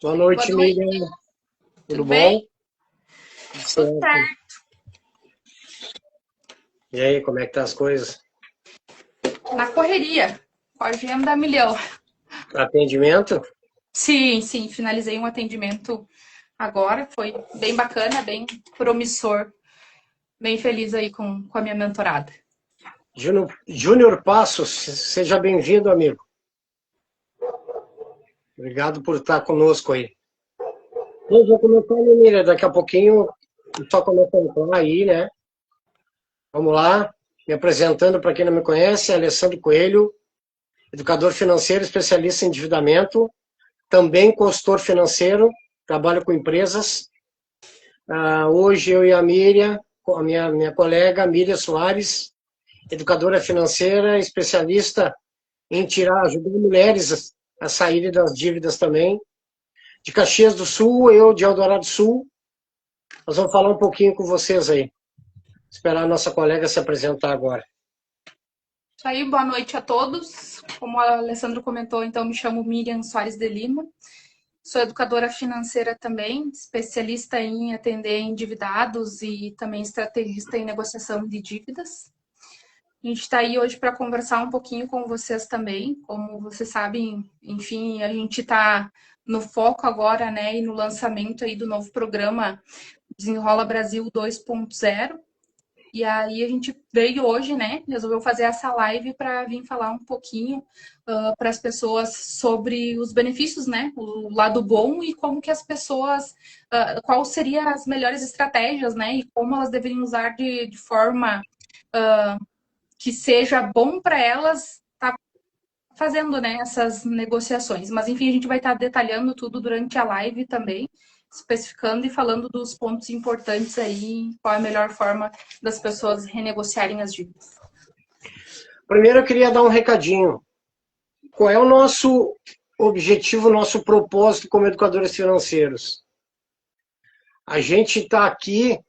Boa noite, Boa noite. Miriam. Tudo bom? Bem? Tudo Tudo certo. certo. E aí, como é que tá as coisas? Na correria. Com a agenda a milhão. Atendimento? Sim, finalizei um atendimento agora. Foi bem bacana, bem promissor. Bem feliz aí com a minha mentorada. Júnior Passos, seja bem-vindo, amigo. Obrigado por estar conosco aí. Eu vou começar, né, Miriam? Daqui a pouquinho, só começar a entrar aí, né? Vamos lá. Me apresentando para quem não me conhece, Alessandro Coelho, educador financeiro, especialista em endividamento, também consultor financeiro, trabalho com empresas. Hoje eu e a Miriam, a minha colega Miriam Soares, educadora financeira, especialista em ajudar mulheres a saírem das dívidas também. De Caxias do Sul, eu de Eldorado do Sul. Nós vamos falar um pouquinho com vocês aí. Esperar a nossa colega se apresentar agora. Isso aí, boa noite a todos. Como o Alessandro comentou, então me chamo Miriam Soares de Lima. Sou educadora financeira também, especialista em atender endividados e também estrategista em negociação de dívidas. A gente está aí hoje para conversar um pouquinho com vocês também. Como vocês sabem, enfim, a gente está no foco agora, né, e no lançamento aí do novo programa Desenrola Brasil 2.0. E aí a gente veio hoje, né, resolveu fazer essa live para vir falar um pouquinho para as pessoas sobre os benefícios, né, o lado bom e como que as pessoas, qual seriam as melhores estratégias, né, e como elas deveriam usar de forma que seja bom para elas estar fazendo, né, essas negociações. Mas enfim, a gente vai estar detalhando tudo durante a live também, especificando e falando dos pontos importantes aí, qual é a melhor forma das pessoas renegociarem as dívidas. Primeiro eu queria dar um recadinho. Qual é o nosso objetivo, nosso propósito como educadores financeiros? A gente está aqui,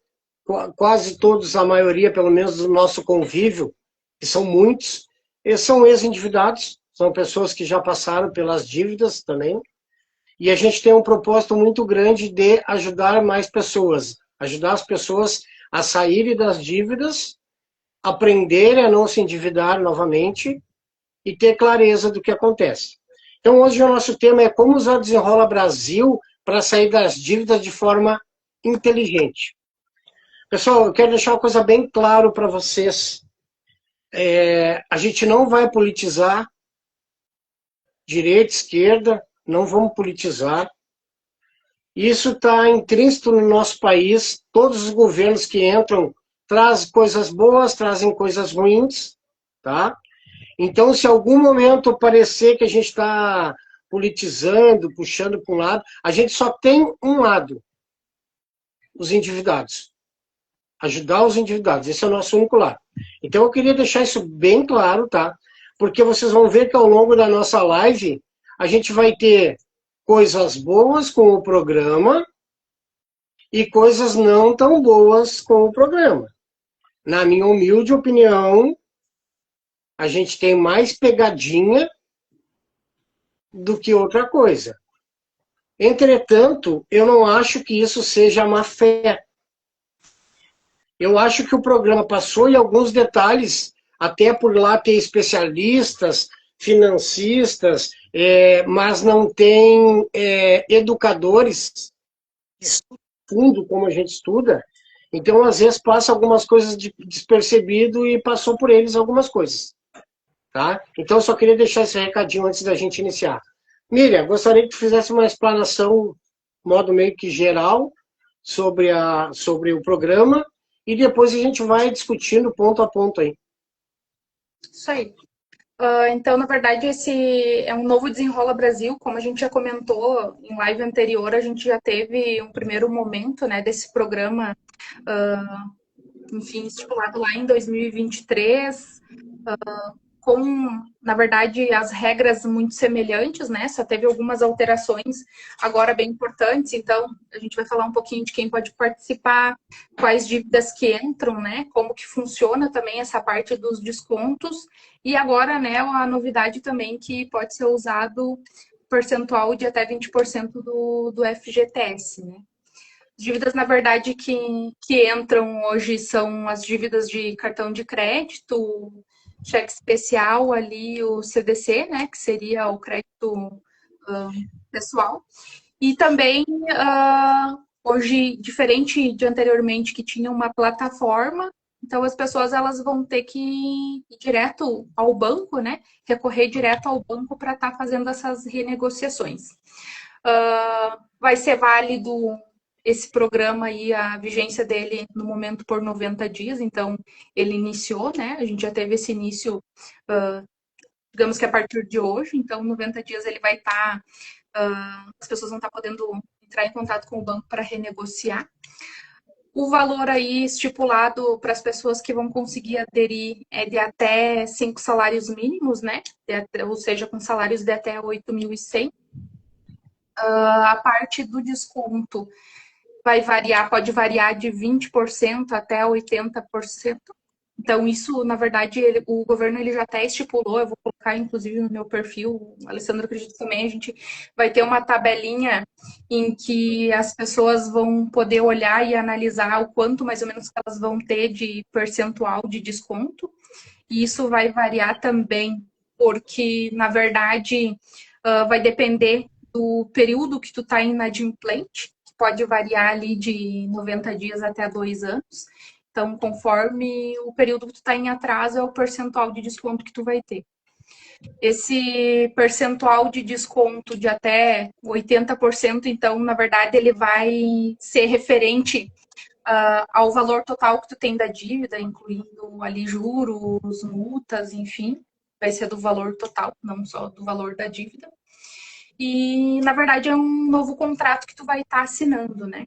quase todos, a maioria, pelo menos do nosso convívio, que são muitos, eles são ex-endividados, são pessoas que já passaram pelas dívidas também, e a gente tem um propósito muito grande de ajudar mais pessoas, ajudar as pessoas a saírem das dívidas, aprenderem a não se endividar novamente e ter clareza do que acontece. Então, hoje o nosso tema é como usar o Desenrola Brasil para sair das dívidas de forma inteligente. Pessoal, eu quero deixar uma coisa bem claro para vocês. A gente não vai politizar direita, esquerda, não vamos politizar. Isso está intrínseco no nosso país. Todos os governos que entram trazem coisas boas, trazem coisas ruins, tá? Então, se em algum momento parecer que a gente está politizando, puxando para um lado, a gente só tem um lado, os endividados. Ajudar os endividados, esse é o nosso único lado. Então, eu queria deixar isso bem claro, tá? Porque vocês vão ver que ao longo da nossa live, a gente vai ter coisas boas com o programa e coisas não tão boas com o programa. Na minha humilde opinião, a gente tem mais pegadinha do que outra coisa. Entretanto, eu não acho que isso seja má fé. Eu acho que o programa passou em alguns detalhes, até por lá ter especialistas, financistas, mas não tem educadores fundo como a gente estuda, então às vezes passa algumas coisas despercebido e passou por eles algumas coisas. Tá? Então eu só queria deixar esse recadinho antes da gente iniciar. Miriam, gostaria que tu fizesse uma explanação, modo meio que geral, sobre o programa, e depois a gente vai discutindo ponto a ponto aí. Isso aí. Então, na verdade, esse é um novo Desenrola Brasil. Como a gente já comentou em live anterior, a gente já teve um primeiro momento, né, desse programa, enfim, estipulado lá em 2023, com, na verdade, as regras muito semelhantes, né? Só teve algumas alterações agora bem importantes. Então, a gente vai falar um pouquinho de quem pode participar, quais dívidas que entram, né? Como que funciona também essa parte dos descontos. E agora, né, a novidade também que pode ser usado percentual de até 20% do FGTS, né? Dívidas, na verdade, que entram hoje são as dívidas de cartão de crédito, cheque especial ali, o CDC, né, que seria o crédito pessoal. E também, hoje, diferente de anteriormente, que tinha uma plataforma, então as pessoas elas vão ter que ir direto ao banco, né, recorrer direto ao banco para estar fazendo essas renegociações. Vai ser válido esse programa aí, a vigência dele no momento por 90 dias, então ele iniciou, né? A gente já teve esse início, digamos que a partir de hoje, então 90 dias ele vai estar, as pessoas vão estar podendo entrar em contato com o banco para renegociar. O valor aí estipulado para as pessoas que vão conseguir aderir é de até 5 salários mínimos, né? Ou seja, com salários de até 8.100. A parte do desconto vai variar, pode variar de 20% até 80%. Então, isso, na verdade, o governo ele já até estipulou, eu vou colocar, inclusive, no meu perfil, Alessandro, acredito também, a gente vai ter uma tabelinha em que as pessoas vão poder olhar e analisar o quanto, mais ou menos, que elas vão ter de percentual de desconto. E isso vai variar também, porque, na verdade, vai depender do período que tu está inadimplente, que pode variar ali de 90 dias até 2 anos. Então, conforme o período que tu está em atraso, é o percentual de desconto que tu vai ter. Esse percentual de desconto de até 80%, então, na verdade, ele vai ser referente ao valor total que tu tem da dívida, incluindo ali juros, multas, enfim. Vai ser do valor total, não só do valor da dívida. E, na verdade, é um novo contrato que tu vai estar assinando, né?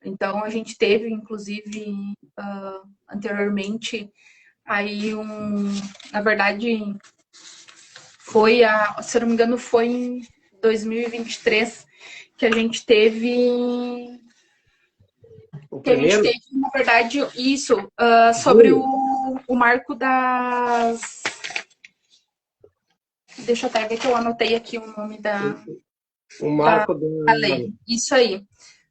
Então, a gente teve, inclusive, anteriormente, aí na verdade, se eu não me engano, foi em 2023 que a gente teve... Que a gente teve, na verdade, isso, sobre o marco das... Deixa eu até ver que eu anotei aqui o nome O marco da lei. Isso aí.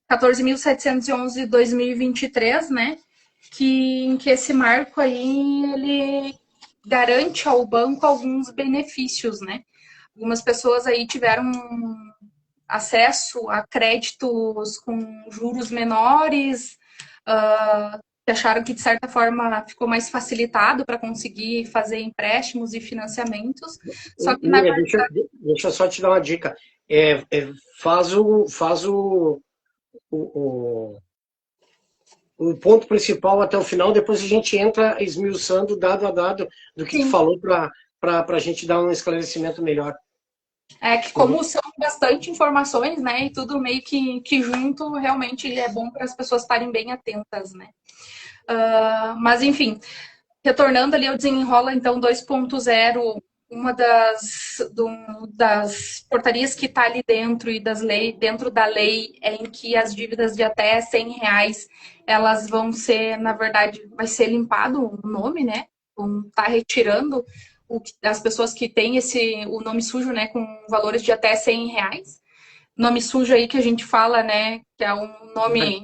14.711 de 2023, né? Em que esse marco aí, ele garante ao banco alguns benefícios, né? Algumas pessoas aí tiveram acesso a créditos com juros menores, que acharam que, de certa forma, ficou mais facilitado para conseguir fazer empréstimos e financiamentos. Só que, na verdade... Deixa eu só te dar uma dica. Faz o ponto principal até o final, depois a gente entra esmiuçando dado a dado do que tu falou para a gente dar um esclarecimento melhor. É que como são bastante informações, né, e tudo meio que junto, realmente é bom para as pessoas estarem bem atentas, né. Mas, enfim, retornando ali ao Desenrola, então, 2.0, uma das portarias que está ali dentro e dentro da lei é em que as dívidas de até R$100, elas vão ser, na verdade, vai ser limpado o nome, né, vão estar retirando as pessoas que têm o nome sujo, né, com valores de até R$100. Nome sujo aí que a gente fala, né, que é um nome...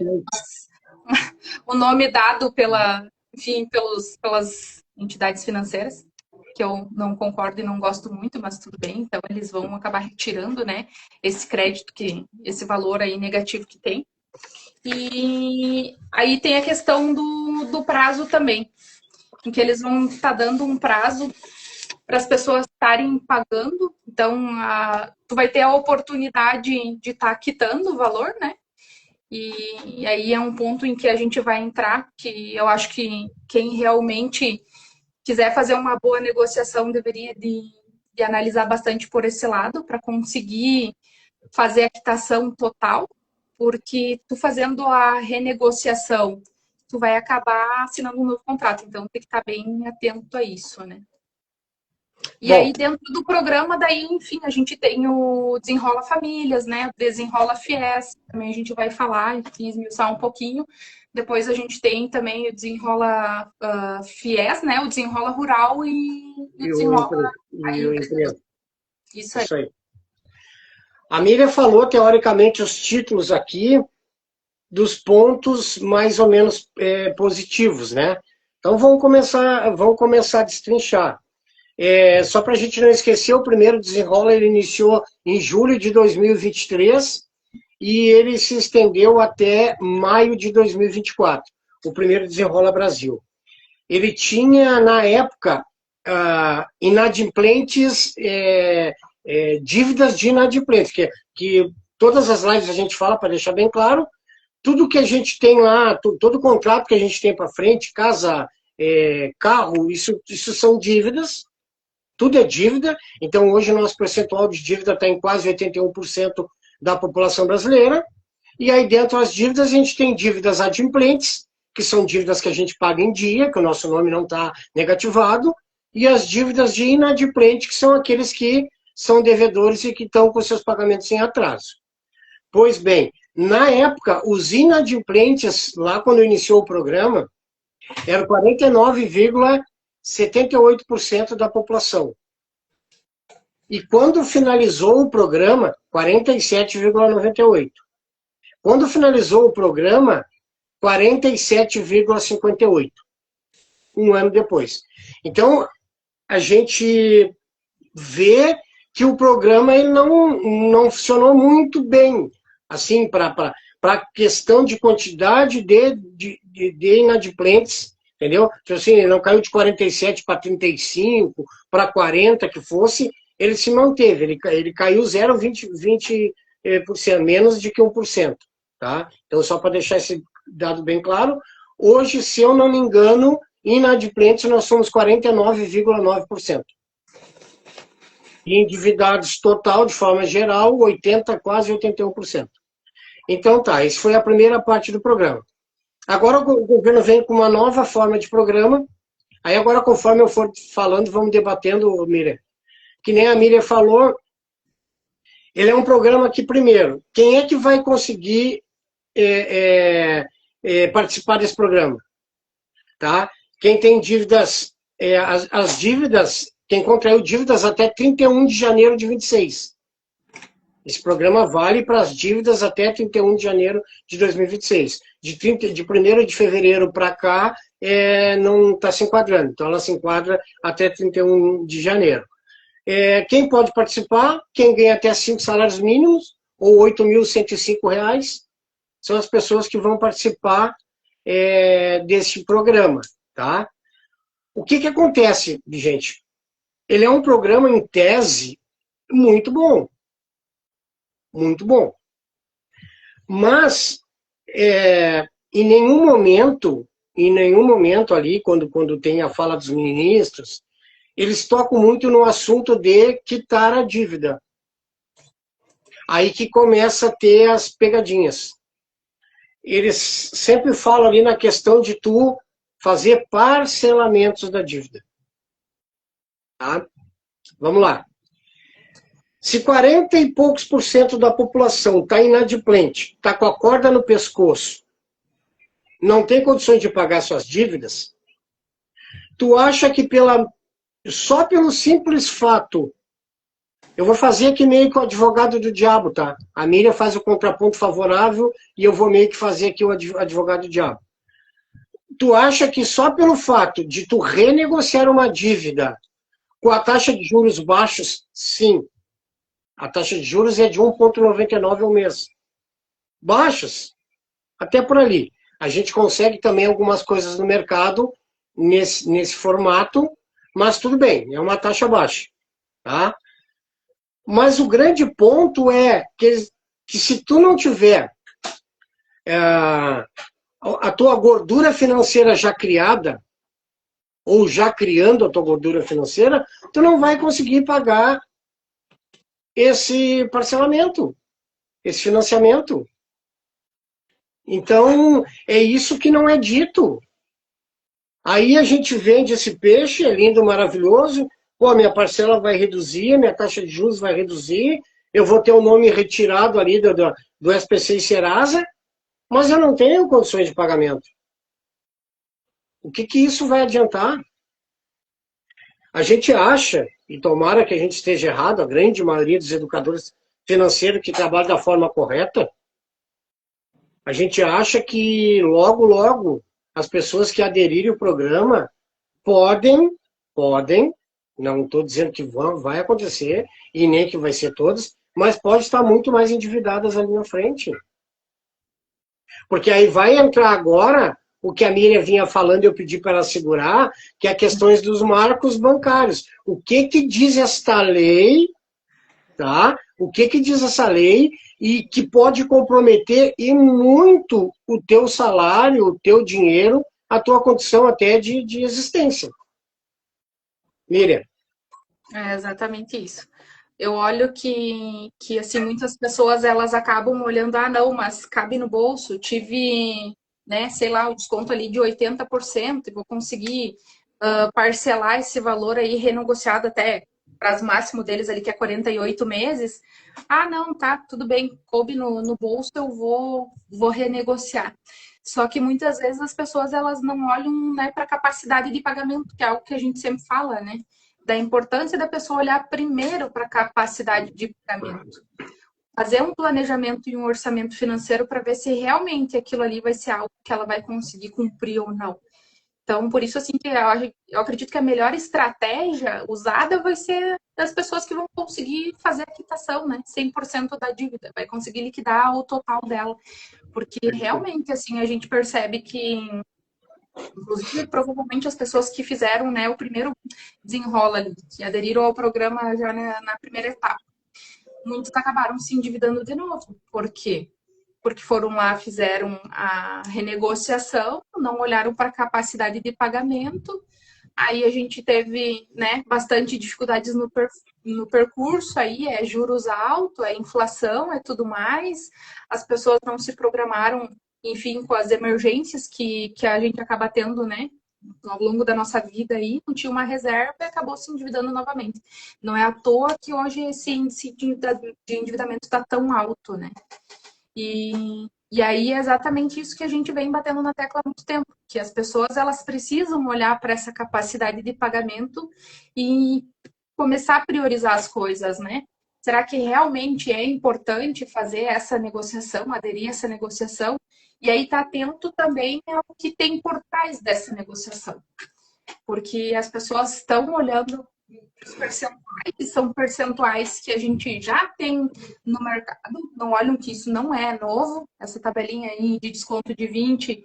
o nome dado pelas entidades financeiras, que eu não concordo e não gosto muito, mas tudo bem. Então, eles vão acabar retirando, né, esse crédito, esse valor aí negativo que tem. E aí tem a questão do prazo também, em que eles vão estar dando um prazo para as pessoas estarem pagando. Então, tu vai ter a oportunidade de estar quitando o valor, né? E aí é um ponto em que a gente vai entrar, que eu acho que quem realmente quiser fazer uma boa negociação deveria de analisar bastante por esse lado, para conseguir fazer a quitação total, porque tu fazendo a renegociação, tu vai acabar assinando um novo contrato. Então, tem que estar bem atento a isso, né? E Bom, aí, dentro do programa, daí, enfim, a gente tem o Desenrola Famílias, né? O Desenrola FIES, também a gente vai falar, enfim, esmiuçar um pouquinho. Depois a gente tem também o Desenrola FIES, né? O Desenrola Rural e o Desenrola a e o Empreendedor. emprego. Isso aí. Isso aí. A Miriam falou, teoricamente, os títulos aqui dos pontos mais ou menos positivos, né? Então vamos começar a destrinchar. Só para a gente não esquecer, o primeiro Desenrola ele iniciou em julho de 2023 e ele se estendeu até maio de 2024, o primeiro Desenrola Brasil. Ele tinha, na época, inadimplentes, dívidas de inadimplentes, que todas as lives a gente fala, para deixar bem claro, tudo que a gente tem lá, todo contrato que a gente tem para frente, casa, carro, isso são dívidas, tudo é dívida. Então, hoje o nosso percentual de dívida está em quase 81% da população brasileira. E aí, dentro das dívidas, a gente tem dívidas adimplentes, que são dívidas que a gente paga em dia, que o nosso nome não está negativado, e as dívidas de inadimplente, que são aqueles que são devedores e que estão com seus pagamentos em atraso. Pois bem, na época, os inadimplentes, lá quando iniciou o programa, eram 49,78% da população. E quando finalizou o programa, 47,98%. Quando finalizou o programa, 47,58%. Um ano depois. Então, a gente vê que o programa ele não funcionou muito bem, assim, para a questão de quantidade de inadimplentes, entendeu? Então, assim, ele não caiu de 47 para 35, para 40 que fosse, ele se manteve, ele caiu 0,20%, menos de que 1%. Tá? Então, só para deixar esse dado bem claro, hoje, se eu não me engano, inadimplentes nós somos 49,9%. E endividados total, de forma geral, 80, quase 81%. Então tá, isso foi a primeira parte do programa. Agora o governo vem com uma nova forma de programa. Aí agora, conforme eu for falando, vamos debatendo, Miriam. Que nem a Miriam falou, ele é um programa que, primeiro, quem é que vai conseguir participar desse programa? Tá? Quem tem dívidas, as dívidas, quem contraiu dívidas até 31 de janeiro de 26. Esse programa vale para as dívidas até 31 de janeiro de 2026. De 1º de fevereiro para cá, não está se enquadrando. Então, ela se enquadra até 31 de janeiro. Quem pode participar? Quem ganha até 5 salários mínimos, ou R$ 8.105, são as pessoas que vão participar desse programa. Tá? O que acontece, gente? Ele é um programa, em tese, muito bom. Muito bom. Mas, em nenhum momento ali, quando tem a fala dos ministros, eles tocam muito no assunto de quitar a dívida. Aí que começa a ter as pegadinhas. Eles sempre falam ali na questão de tu fazer parcelamentos da dívida. Tá? Vamos lá. Se 40 e poucos por cento da população está inadimplente, está com a corda no pescoço, não tem condições de pagar suas dívidas, tu acha que só pelo simples fato, eu vou fazer aqui meio que o advogado do diabo, tá? A Miriam faz o contraponto favorável e eu vou meio que fazer aqui o advogado do diabo. Tu acha que só pelo fato de tu renegociar uma dívida com a taxa de juros baixos, sim. A taxa de juros é de 1,99 ao mês. Baixos. até por ali. A gente consegue também algumas coisas no mercado nesse formato, mas tudo bem, é uma taxa baixa. Tá? Mas o grande ponto é que se tu não tiver a tua gordura financeira já criada, ou já criando a tua gordura financeira, tu não vai conseguir pagar esse parcelamento, esse financiamento. Então, é isso que não é dito. Aí a gente vende esse peixe, é lindo, maravilhoso, pô, minha parcela vai reduzir, minha taxa de juros vai reduzir, eu vou ter o nome retirado ali do SPC e Serasa, mas eu não tenho condições de pagamento. O que isso vai adiantar? A gente acha, e tomara que a gente esteja errado, a grande maioria dos educadores financeiros que trabalham da forma correta, a gente acha que logo, logo, as pessoas que aderirem ao programa podem, não estou dizendo que vai acontecer, e nem que vai ser todas, mas pode estar muito mais endividadas ali na frente. Porque aí vai entrar agora o que a Miriam vinha falando, eu pedi para ela segurar, que é questões dos marcos bancários. O que diz esta lei, tá? O que diz essa lei e que pode comprometer e muito o teu salário, o teu dinheiro, a tua condição até de existência. Miriam. É exatamente isso. Eu olho que assim, muitas pessoas, elas acabam olhando, não, mas cabe no bolso, tive, né, sei lá, o desconto ali de 80% e vou conseguir parcelar esse valor aí renegociado até prazo máximo deles ali, que é 48 meses. Não, tá, tudo bem, coube no bolso, eu vou renegociar. Só que muitas vezes as pessoas, elas não olham, né, para a capacidade de pagamento, que é algo que a gente sempre fala, né? Da importância da pessoa olhar primeiro para a capacidade de pagamento. Fazer um planejamento e um orçamento financeiro para ver se realmente aquilo ali vai ser algo que ela vai conseguir cumprir ou não. Então, por isso, assim, que eu acredito que a melhor estratégia usada vai ser das pessoas que vão conseguir fazer a quitação, né? 100% da dívida, vai conseguir liquidar o total dela. Porque realmente, assim, a gente percebe que, inclusive, provavelmente as pessoas que fizeram, né, o primeiro desenrola ali, que aderiram ao programa já na primeira etapa, muitos acabaram se endividando de novo. Por quê? Porque foram lá, fizeram a renegociação, não olharam para a capacidade de pagamento, aí a gente teve, né, bastante dificuldades no percurso, aí é juros altos, é inflação, é tudo mais, as pessoas não se programaram, enfim, com as emergências que a gente acaba tendo, né, ao longo da nossa vida aí, não tinha uma reserva e acabou se endividando novamente. Não é à toa que hoje esse índice de endividamento está tão alto, né? E aí é exatamente isso que a gente vem batendo na tecla há muito tempo, que as pessoas, elas precisam olhar para essa capacidade de pagamento e começar a priorizar as coisas, né? Será que realmente é importante fazer essa negociação, aderir a essa negociação? E aí tá atento também ao que tem por trás dessa negociação. Porque as pessoas estão olhando os percentuais, que são percentuais que a gente já tem no mercado, não olham que isso não é novo, essa tabelinha aí de desconto de 20,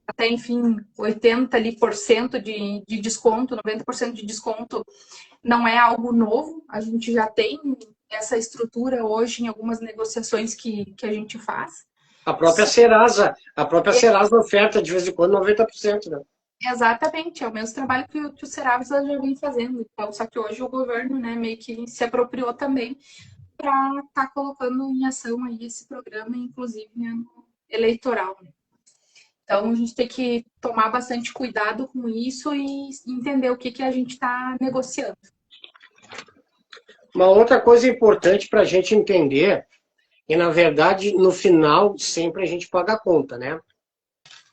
até, enfim, 80% ali de desconto, 90% de desconto, não é algo novo, a gente já tem essa estrutura hoje em algumas negociações que a gente faz. A própria Serasa oferta de vez em quando 90%, né? Exatamente, é o mesmo trabalho que o Serasa já vem fazendo. Então, só que hoje o governo, né, meio que se apropriou também para estar colocando em ação aí esse programa, inclusive em ano eleitoral. Então, a gente tem que tomar bastante cuidado com isso e entender o que a gente está negociando. Uma outra coisa importante para a gente entender, e na verdade, no final, sempre a gente paga a conta, né?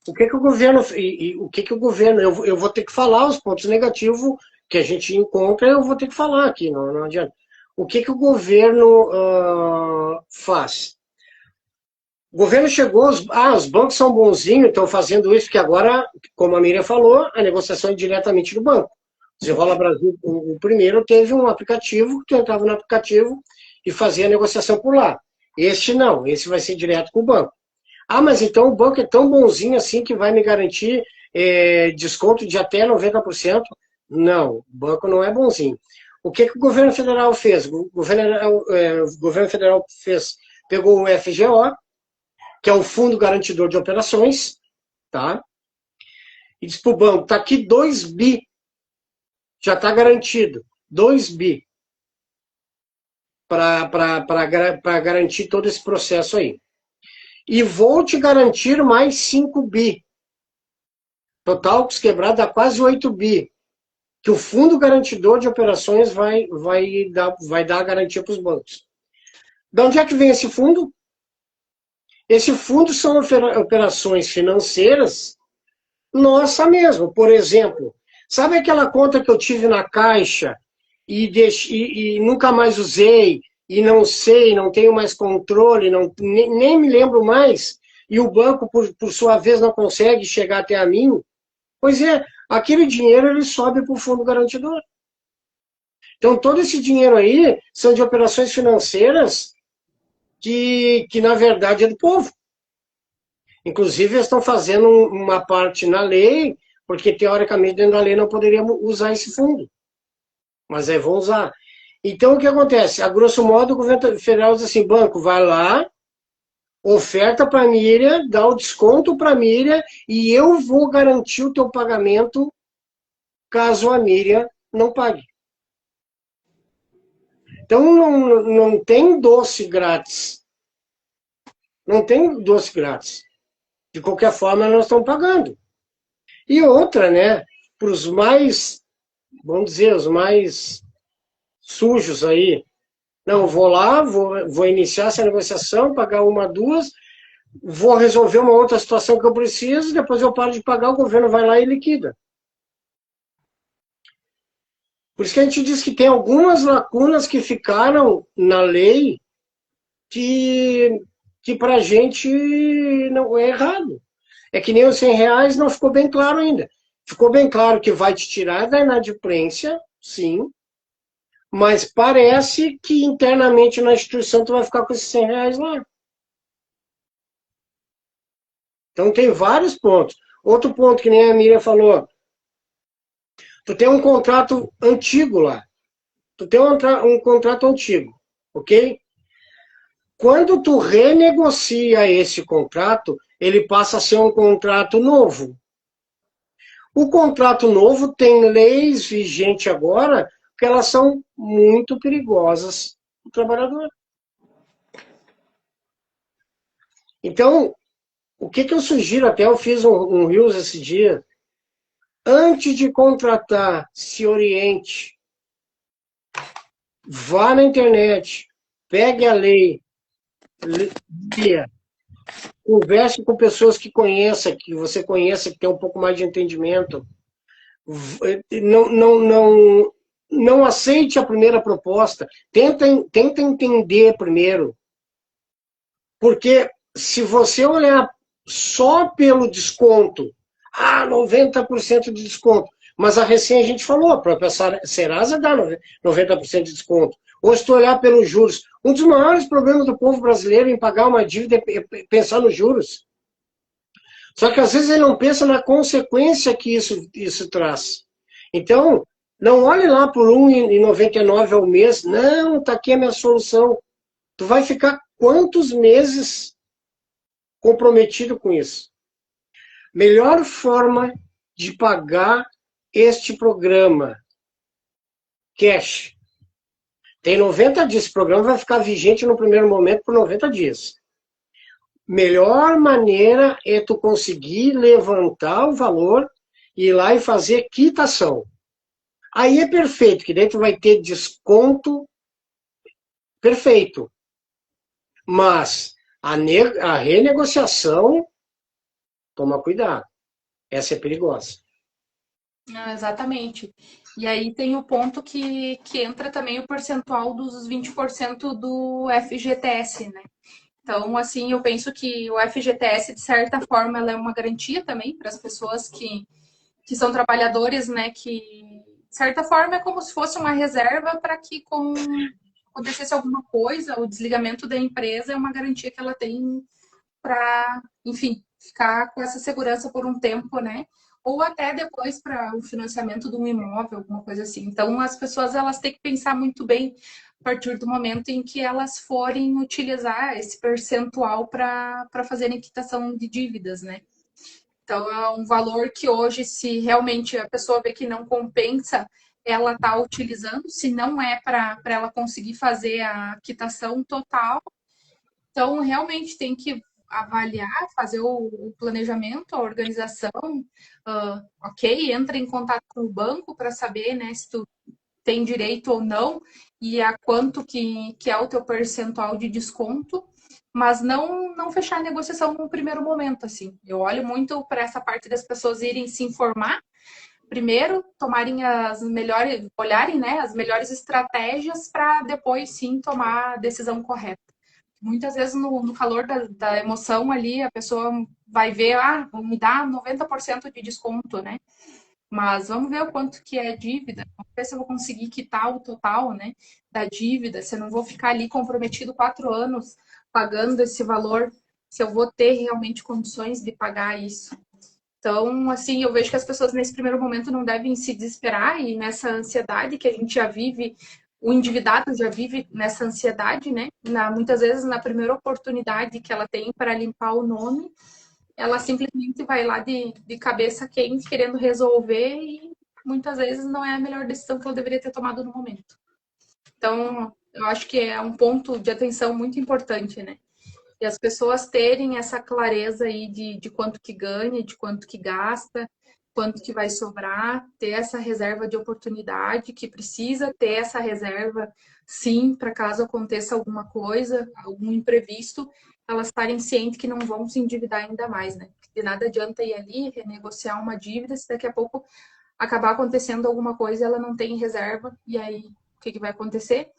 O que o governo, eu vou ter que falar os pontos negativos que a gente encontra, eu vou ter que falar aqui, não adianta. O que o governo faz? O governo chegou, os bancos são bonzinhos, estão fazendo isso, porque agora, como a Miriam falou, a negociação é diretamente do banco. Desenrola Brasil, o primeiro teve um aplicativo, que tu entrava no aplicativo e fazia a negociação por lá. Este não, esse vai ser direto com o banco. Ah, mas então o banco é tão bonzinho assim que vai me garantir desconto de até 90%? Não, o banco não é bonzinho. O que o governo federal fez? O governo federal fez, pegou o FGO, que é o Fundo Garantidor de Operações, tá? E disse para o banco, tá aqui 2 bi, já está garantido, 2 bi, para garantir todo esse processo aí. E vou te garantir mais 5 bi. Total, quebrado, dá quase 8 bi. Que o Fundo Garantidor de Operações vai dar a garantia para os bancos. De onde é que vem esse fundo? Esse fundo são operações financeiras nossa mesmo. Por exemplo, sabe aquela conta que eu tive na Caixa e nunca mais usei, e não sei, não tenho mais controle, nem me lembro mais, e o banco, por sua vez, não consegue chegar até a mim? Pois é, aquele dinheiro ele sobe para o fundo garantidor. Então, todo esse dinheiro aí são de operações financeiras que na verdade, é do povo. Inclusive, eles estão fazendo uma parte na lei, porque, teoricamente, dentro da lei não poderíamos usar esse fundo. Mas aí vão usar. Então, o que acontece? A grosso modo, o governo federal diz assim, banco, vai lá, oferta para a Miriam, dá o desconto para a Miriam e eu vou garantir o teu pagamento caso a Miriam não pague. Então, não tem doce grátis. Não tem doce grátis. De qualquer forma, nós estamos pagando. E outra, né? Para os mais, vamos dizer, os mais sujos aí. Não, vou lá, vou iniciar essa negociação, pagar uma, duas, vou resolver uma outra situação que eu preciso, depois eu paro de pagar, o governo vai lá e liquida. Por isso que a gente diz que tem algumas lacunas que ficaram na lei que para a gente não é errado. É que nem os R$ 100 não ficou bem claro ainda. Ficou bem claro que vai te tirar da inadimplência, sim, mas parece que internamente na instituição tu vai ficar com esses R$ 100 lá. Então tem vários pontos. Outro ponto que nem a Miriam falou, tu tem um contrato antigo lá. Tu tem um contrato antigo, ok? Quando tu renegocia esse contrato, ele passa a ser um contrato novo. O contrato novo tem leis vigentes agora que elas são muito perigosas para o trabalhador. Então, o que eu sugiro, até eu fiz um Reels esse dia, antes de contratar, se oriente, vá na internet, pegue a lei, leia, converse com pessoas que você conheça, que tem um pouco mais de entendimento. Não aceite a primeira proposta. Tenta entender primeiro. Porque se você olhar só pelo desconto, 90% de desconto, mas a gente falou, a própria Serasa dá 90% de desconto. Ou se tu olhar pelos juros, um dos maiores problemas do povo brasileiro em pagar uma dívida é pensar nos juros. Só que às vezes ele não pensa na consequência que isso traz. Então, não olhe lá por R$ 1,99 ao mês. Não, está aqui a minha solução. Tu vai ficar quantos meses comprometido com isso? Melhor forma de pagar este programa, cash. Tem 90 dias. Esse programa vai ficar vigente no primeiro momento por 90 dias. Melhor maneira é tu conseguir levantar o valor e ir lá e fazer quitação. Aí é perfeito, que daí tu vai ter desconto perfeito. Mas a renegociação, toma cuidado. Essa é perigosa. Não, exatamente. E aí tem o ponto que entra também o percentual dos 20% do FGTS, né? Então, assim, eu penso que o FGTS, de certa forma, ela é uma garantia também para as pessoas que são trabalhadores, né? Que, de certa forma, é como se fosse uma reserva para que, acontecesse alguma coisa, o desligamento da empresa é uma garantia que ela tem para, enfim, ficar com essa segurança por um tempo, né? Ou até depois para o financiamento de um imóvel, alguma coisa assim. Então, as pessoas elas têm que pensar muito bem a partir do momento em que elas forem utilizar esse percentual para fazerem quitação de dívidas, né? Então, é um valor que hoje, se realmente a pessoa vê que não compensa, ela está utilizando, se não é para ela conseguir fazer a quitação total, então realmente tem que avaliar, fazer o planejamento, a organização, ok, entra em contato com o banco para saber, né, se tu tem direito ou não e a quanto que é o teu percentual de desconto, mas não fechar a negociação no primeiro momento, assim. Eu olho muito para essa parte das pessoas irem se informar, primeiro tomarem as melhores, olharem, né, as melhores estratégias para depois sim tomar a decisão correta. Muitas vezes no calor da emoção ali, a pessoa vai ver, vão me dar 90% de desconto, né? Mas vamos ver o quanto que é dívida, vamos ver se eu vou conseguir quitar o total, né, da dívida, se eu não vou ficar ali comprometido 4 anos pagando esse valor, se eu vou ter realmente condições de pagar isso. Então, assim, eu vejo que as pessoas nesse primeiro momento não devem se desesperar e nessa ansiedade que a gente já vive, o endividado já vive nessa ansiedade, né? Muitas vezes, na primeira oportunidade que ela tem para limpar o nome, ela simplesmente vai lá de cabeça quente, querendo resolver e muitas vezes não é a melhor decisão que ela deveria ter tomado no momento. Então, eu acho que é um ponto de atenção muito importante, né? E as pessoas terem essa clareza aí de quanto que ganha, de quanto que gasta, quanto que vai sobrar, ter essa reserva de oportunidade, que precisa ter essa reserva, sim, para caso aconteça alguma coisa, algum imprevisto, elas estarem cientes que não vão se endividar ainda mais, né? De nada adianta ir ali, renegociar uma dívida, se daqui a pouco acabar acontecendo alguma coisa, ela não tem reserva, e aí o que vai acontecer?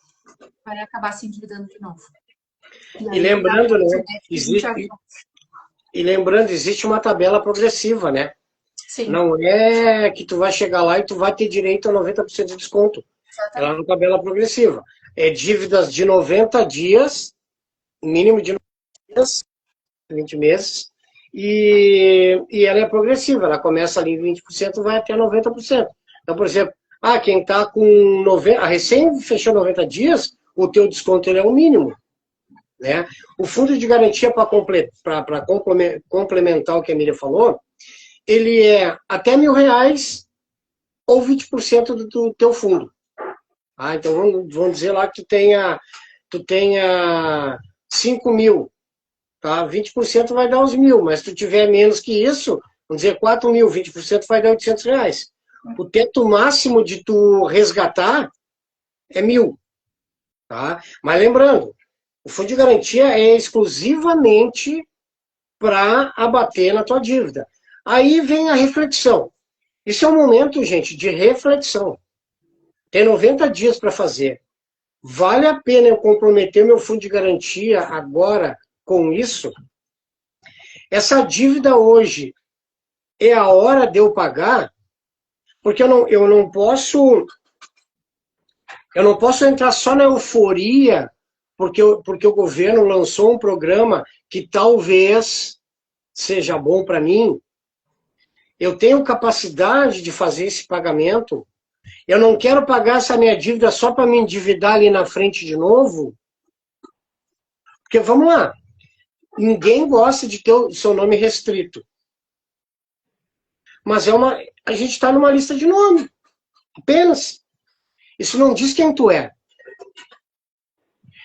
Vai acabar se endividando de novo. E lembrando, né, existe uma tabela progressiva, né? Sim. Não é que tu vai chegar lá e tu vai ter direito a 90% de desconto. Exatamente. Ela é uma tabela progressiva. É dívidas de 90 dias, mínimo de 90 dias, 20 meses, e ela é progressiva. Ela começa ali em 20% e vai até 90%. Então, por exemplo, quem está com 90, recém fechou 90 dias, o teu desconto ele é o mínimo. Né? O fundo de garantia para complementar o que a Emília falou, ele é até R$1.000 ou 20% do teu fundo. Então vamos dizer lá que tu tenha 5 mil, tá? 20% vai dar uns 1.000, mas se tu tiver menos que isso, vamos dizer 4 mil, 20% vai dar R$800. O teto máximo de tu resgatar é 1.000. Tá? Mas lembrando, o fundo de garantia é exclusivamente para abater na tua dívida. Aí vem a reflexão. Isso é um momento, gente, de reflexão. Tem 90 dias para fazer. Vale a pena eu comprometer meu fundo de garantia agora com isso? Essa dívida hoje é a hora de eu pagar? Porque eu não posso entrar só na euforia porque o governo lançou um programa que talvez seja bom para mim. Eu tenho capacidade de fazer esse pagamento. Eu não quero pagar essa minha dívida só para me endividar ali na frente de novo. Porque, vamos lá, ninguém gosta de ter o seu nome restrito. Mas a gente está numa lista de nome. Apenas. Isso não diz quem tu é.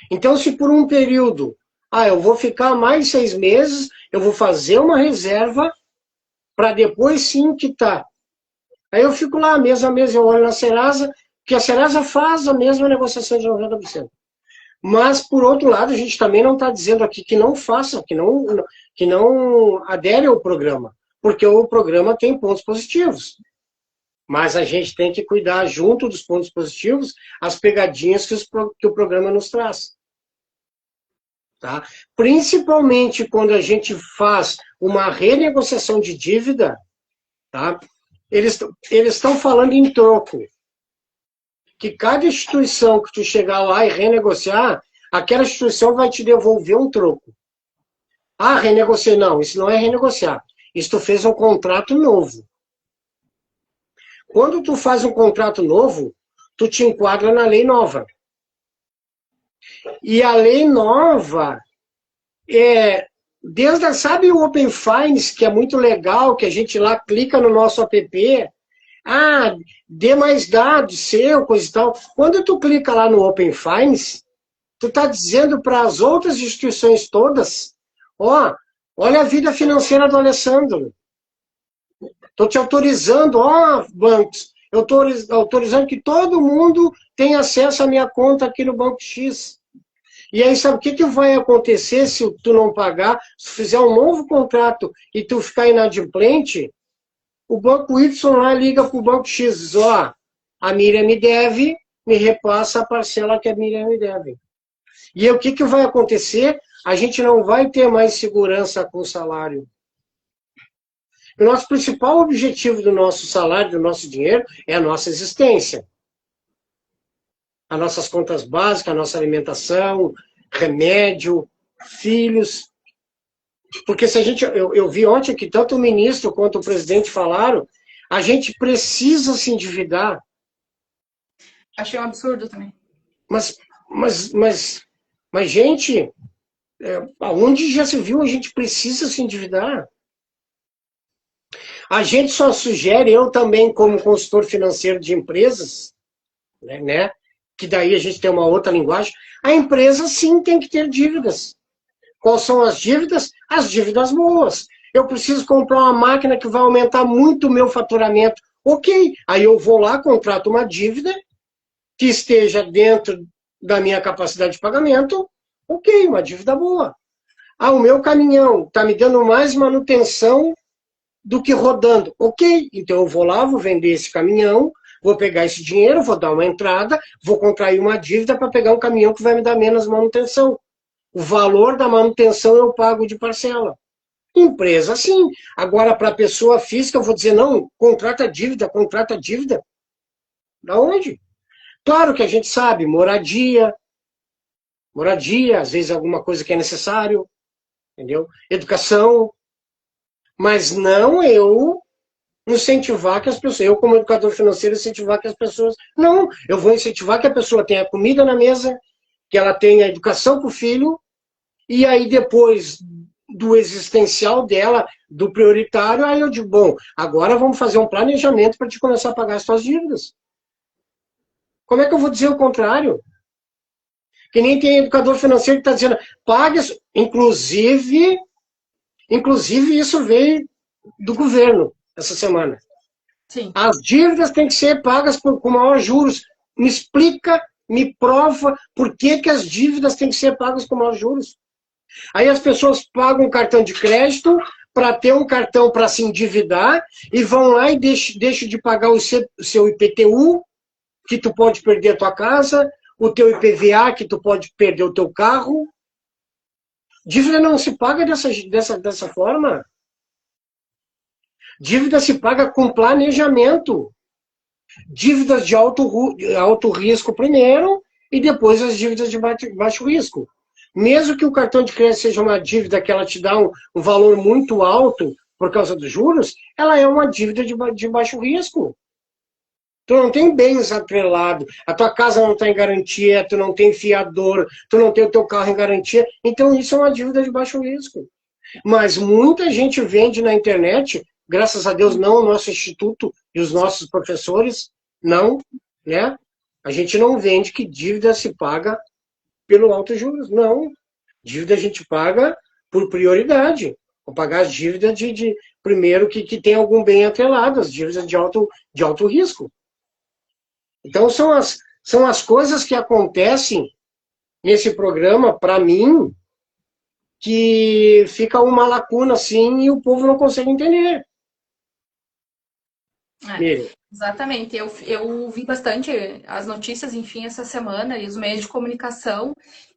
Então, se por um período, eu vou ficar mais 6 meses, eu vou fazer uma reserva para depois sim quitar. Aí eu fico lá, mês a mês, eu olho na Serasa, que a Serasa faz a mesma negociação de 90%. Mas, por outro lado, a gente também não está dizendo aqui que não façam, que não adere ao programa, porque o programa tem pontos positivos. Mas a gente tem que cuidar, junto dos pontos positivos, as pegadinhas que o programa nos traz. Tá? Principalmente quando a gente faz uma renegociação de dívida, tá? Eles estão falando em troco. Que cada instituição que tu chegar lá e renegociar, aquela instituição vai te devolver um troco. Ah, renegociei. Não, isso não é renegociar. Isso tu fez um contrato novo. Quando tu faz um contrato novo, tu te enquadra na lei nova. E a lei nova sabe o Open Finance, que é muito legal, que a gente lá clica no nosso app, dê mais dados, seu, coisa e tal. Quando tu clica lá no Open Finance, tu está dizendo para as outras instituições todas, olha a vida financeira do Alessandro. Estou te autorizando, bancos, eu estou autorizando que todo mundo tenha acesso à minha conta aqui no Banco X. E aí, sabe o que vai acontecer se tu não pagar? Se fizer um novo contrato e tu ficar inadimplente, o Banco Y lá liga para o Banco X e diz, a Miriam me deve, me repassa a parcela que a Miriam me deve. E aí, o que vai acontecer? A gente não vai ter mais segurança com o salário. O nosso principal objetivo do nosso salário, do nosso dinheiro, é a nossa existência. As nossas contas básicas, a nossa alimentação, remédio, filhos. Porque se a gente, eu vi ontem que tanto o ministro quanto o presidente falaram, a gente precisa se endividar. Achei um absurdo também. Mas gente, aonde já se viu a gente precisa se endividar? A gente só sugere, eu também como consultor financeiro de empresas, né, que daí a gente tem uma outra linguagem, a empresa sim tem que ter dívidas. Quais são as dívidas? As dívidas boas. Eu preciso comprar uma máquina que vai aumentar muito o meu faturamento. Ok, aí eu vou lá, contrato uma dívida que esteja dentro da minha capacidade de pagamento. Ok, uma dívida boa. O meu caminhão está me dando mais manutenção do que rodando. Ok, então eu vou lá, vou vender esse caminhão, vou pegar esse dinheiro, vou dar uma entrada, vou contrair uma dívida para pegar um caminhão que vai me dar menos manutenção. O valor da manutenção eu pago de parcela. Empresa, sim. Agora, para a pessoa física, eu vou dizer, não, contrata dívida, contrata dívida. Da onde? Claro que a gente sabe, moradia, às vezes alguma coisa que é necessário, entendeu? Educação, mas não eu incentivar que as pessoas, eu como educador financeiro, incentivar que as pessoas, não, eu vou incentivar que a pessoa tenha comida na mesa, que ela tenha educação para o filho, e aí depois do existencial dela, do prioritário, aí eu digo, bom, agora vamos fazer um planejamento para te começar a pagar as suas dívidas. Como é que eu vou dizer o contrário? Que nem tem educador financeiro que está dizendo, pague, inclusive isso veio do governo essa semana. Sim. As dívidas têm que ser pagas com maior juros. Me explica, me prova por que as dívidas têm que ser pagas com maior juros. Aí as pessoas pagam um cartão de crédito para ter um cartão para se endividar e vão lá e deixam de pagar o seu IPTU, que tu pode perder a tua casa, o teu IPVA, que tu pode perder o teu carro. Dívida não se paga dessa forma. Dívida se paga com planejamento. Dívidas de alto risco primeiro e depois as dívidas de baixo risco. Mesmo que o cartão de crédito seja uma dívida que ela te dá um valor muito alto por causa dos juros, ela é uma dívida de baixo risco. Tu não tem bens atrelados, a tua casa não está em garantia, tu não tem fiador, tu não tem o teu carro em garantia, então isso é uma dívida de baixo risco. Mas muita gente vende na internet, graças a Deus não o nosso instituto e os nossos professores, não, né? A gente não vende que dívida se paga pelo alto juros, não. Dívida a gente paga por prioridade. Vou pagar as dívidas primeiro que tem algum bem atrelado, as dívidas de alto risco. Então são as coisas que acontecem nesse programa, para mim, que fica uma lacuna assim e o povo não consegue entender. Exatamente. Eu vi bastante as notícias, enfim, essa semana e os meios de comunicação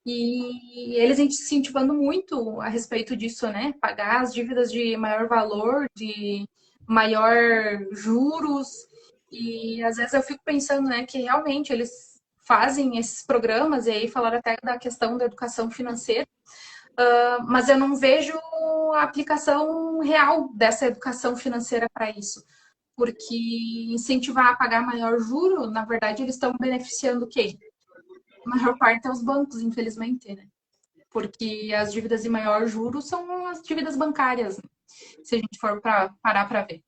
e eles incentivando muito a respeito disso, né? Pagar as dívidas de maior valor, de maior juros e às vezes eu fico pensando, né, que realmente eles fazem esses programas e aí falaram até da questão da educação financeira. mas eu não vejo a aplicação real dessa educação financeira para isso. Porque incentivar a pagar maior juro, na verdade, eles estão beneficiando quem? A maior parte é os bancos, infelizmente, né? Porque as dívidas de maior juro são as dívidas bancárias, né? Se a gente for parar para ver.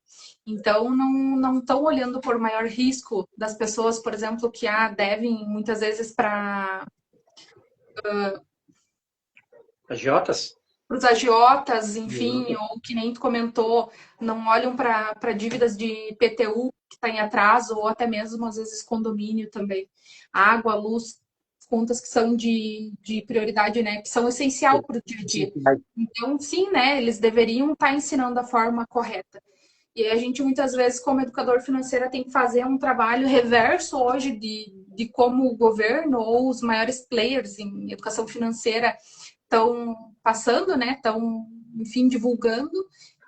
Então, não estão olhando por maior risco das pessoas, por exemplo, que devem muitas vezes para Agiotas? os agiotas, enfim, ou que nem tu comentou, não olham para dívidas de PTU que está em atraso, ou até mesmo, às vezes, condomínio também. Água, luz, contas que são de prioridade, né? Que são essencial para o dia a dia. Então, sim, né? Eles deveriam estar ensinando a forma correta. E a gente, muitas vezes, como educador financeiro, tem que fazer um trabalho reverso hoje de como o governo ou os maiores players em educação financeira estão passando, né? Estão, enfim, divulgando,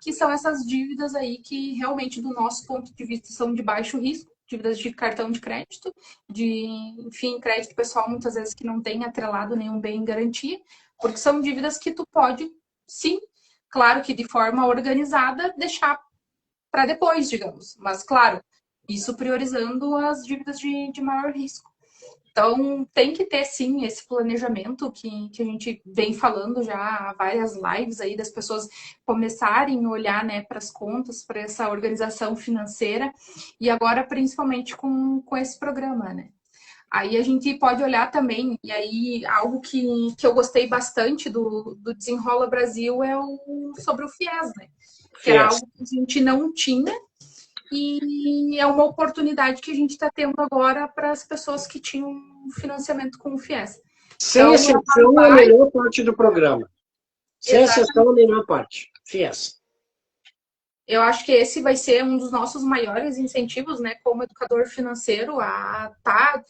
que são essas dívidas aí que realmente, do nosso ponto de vista, são de baixo risco, dívidas de cartão de crédito, de, enfim, crédito pessoal, muitas vezes que não tem atrelado nenhum bem em garantia, porque são dívidas que tu pode, sim, claro que de forma organizada, deixar para depois, digamos. Mas, claro, isso priorizando as dívidas de maior risco. Então, tem que ter, sim, esse planejamento que a gente vem falando já há várias lives aí, das pessoas começarem a olhar, né, para as contas, para essa organização financeira, e agora, principalmente, com esse programa, né? Aí a gente pode olhar também, e aí algo que eu gostei bastante do Desenrola Brasil é sobre o FIES, né? Que era algo que a gente não tinha, e é uma oportunidade que a gente está tendo agora para as pessoas que tinham financiamento com o FIES. Sem exceção, é a melhor parte do programa. Sem exceção, a melhor parte. FIES. Eu acho que esse vai ser um dos nossos maiores incentivos, né, como educador financeiro, a estar,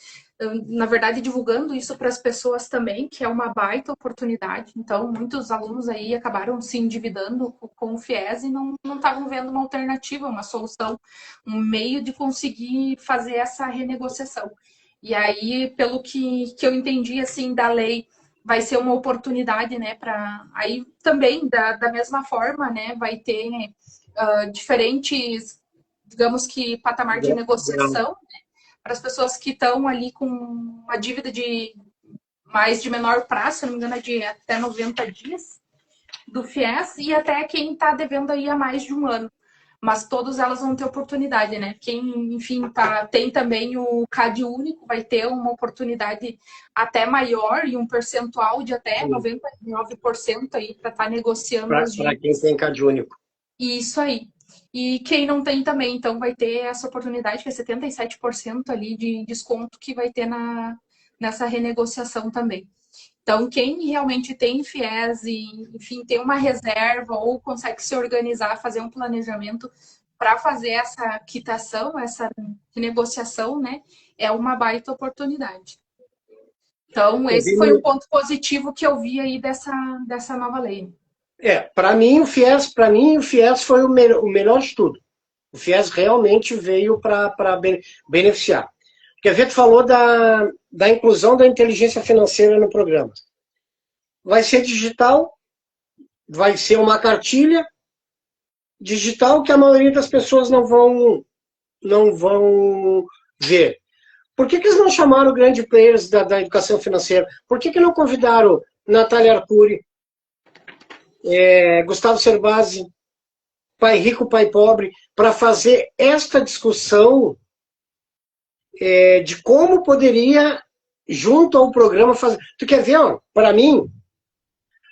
na verdade, divulgando isso para as pessoas também, que é uma baita oportunidade. Então, muitos alunos aí acabaram se endividando com o FIES e não estavam vendo uma alternativa, uma solução, um meio de conseguir fazer essa renegociação. E aí, pelo que eu entendi, assim, da lei, vai ser uma oportunidade, né, para aí também, da mesma forma, né, vai ter diferentes, digamos que, patamar de negociação, né, para as pessoas que estão ali com uma dívida de menor prazo, se não me engano, é de até 90 dias do FIES, e até quem está devendo aí há mais de um ano. Mas todas elas vão ter oportunidade, né? Quem, enfim, tem também o CAD único, vai ter uma oportunidade até maior e um percentual de até 99% aí para estar negociando as dívidas. Para quem tem CAD único. Isso aí. E quem não tem também, então vai ter essa oportunidade, que é 77% ali de desconto que vai ter nessa renegociação também. Então, quem realmente tem FIES e, enfim, tem uma reserva ou consegue se organizar, fazer um planejamento para fazer essa quitação, essa renegociação, né, é uma baita oportunidade. Então, esse foi um ponto positivo que eu vi aí dessa nova lei. Para mim o FIES foi o melhor de tudo. O FIES realmente veio para beneficiar. Porque a Vitor falou da inclusão da inteligência financeira no programa. Vai ser digital, vai ser uma cartilha digital que a maioria das pessoas não vão ver. Por que eles não chamaram grandes players da educação financeira? Por que não convidaram Natália Arcuri, Gustavo Cerbasi, Pai Rico, Pai Pobre, para fazer esta discussão de como poderia, junto ao programa, fazer... Tu quer ver, para mim,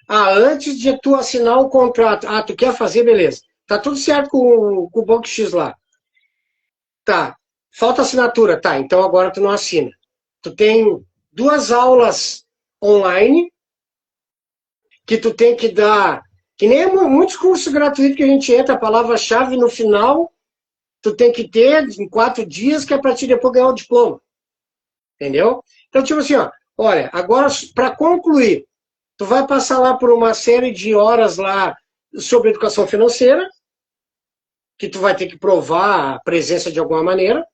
antes de tu assinar o contrato, tu quer fazer, beleza. Tá tudo certo com o Banco X lá. Tá, falta assinatura, tá, então agora tu não assina. Tu tem 2 aulas online que tu tem que dar, que nem muitos cursos gratuitos que a gente entra, a palavra-chave no final, tu tem que ter em 4 dias, que é para ti depois ganhar o diploma. Entendeu? Então, tipo assim, olha, agora, para concluir, tu vai passar lá por uma série de horas lá sobre educação financeira, que tu vai ter que provar a presença de alguma maneira,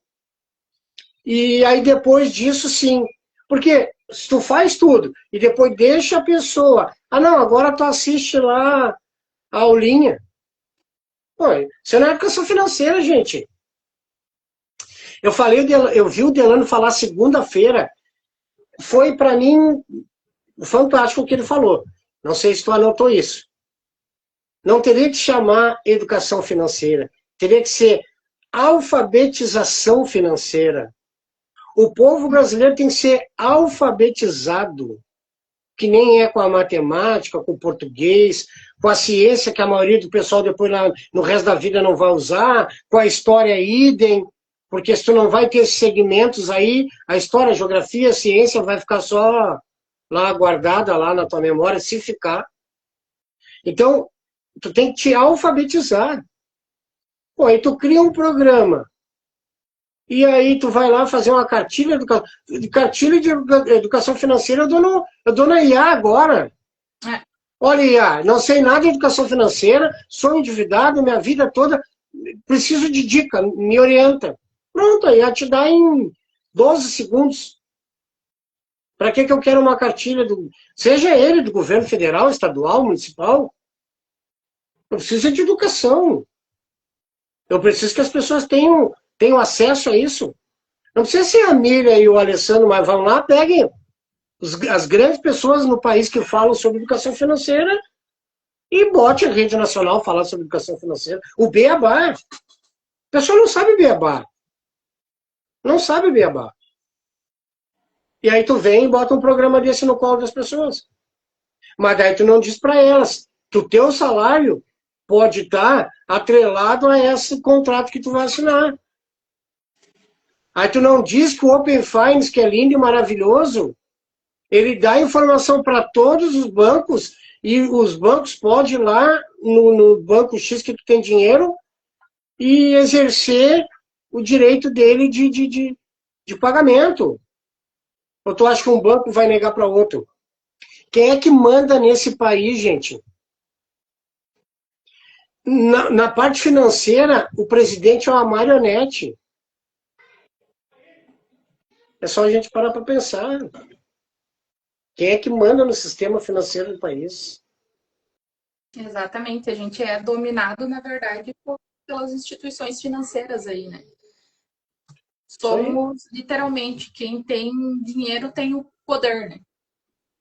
e aí depois disso, sim. Porque Se tu faz tudo e depois deixa a pessoa... Ah, não, agora tu assiste lá a aulinha. Pô, isso não é educação financeira, gente. Eu vi o Delano falar segunda-feira. Foi, para mim, fantástico o que ele falou. Não sei se tu anotou isso. Não teria que chamar educação financeira. Teria que ser alfabetização financeira. O povo brasileiro tem que ser alfabetizado, que nem é com a matemática, com o português, com a ciência, que a maioria do pessoal depois no resto da vida não vai usar, com a história idem, porque se tu não vai ter esses segmentos aí, a história, a geografia, a ciência vai ficar só lá guardada lá na tua memória, se ficar. Então, tu tem que te alfabetizar. Pô, aí tu cria um programa. E aí tu vai lá fazer uma cartilha de educação financeira, eu dou na IA agora. É. Olha, IA, não sei nada de educação financeira, sou endividado minha vida toda, preciso de dica, me orienta. Pronto, a IA te dá em 12 segundos. Para que eu quero uma cartilha, seja ele do governo federal, estadual, municipal? Eu preciso de educação. Eu preciso que as pessoas tenham acesso a isso. Não precisa ser a Miriam e o Alessandro, mas vão lá, peguem as grandes pessoas no país que falam sobre educação financeira e bote a rede nacional falar sobre educação financeira. O beabá. A pessoa não sabe beabá. Não sabe beabá. E aí tu vem e bota um programa desse no colo das pessoas. Mas daí tu não diz para elas que o teu salário pode estar atrelado a esse contrato que tu vai assinar. Aí tu não diz que o Open Finance, que é lindo e maravilhoso, ele dá informação para todos os bancos e os bancos podem ir lá no banco X que tu tem dinheiro e exercer o direito dele de pagamento. Ou tu acha que um banco vai negar para outro? Quem é que manda nesse país, gente? Na parte financeira, o presidente é uma marionete. É só a gente parar para pensar. Quem é que manda no sistema financeiro do país? Exatamente, a gente é dominado, na verdade, pelas instituições financeiras aí, né? Isso aí. Somos, literalmente, quem tem dinheiro tem o poder, né? É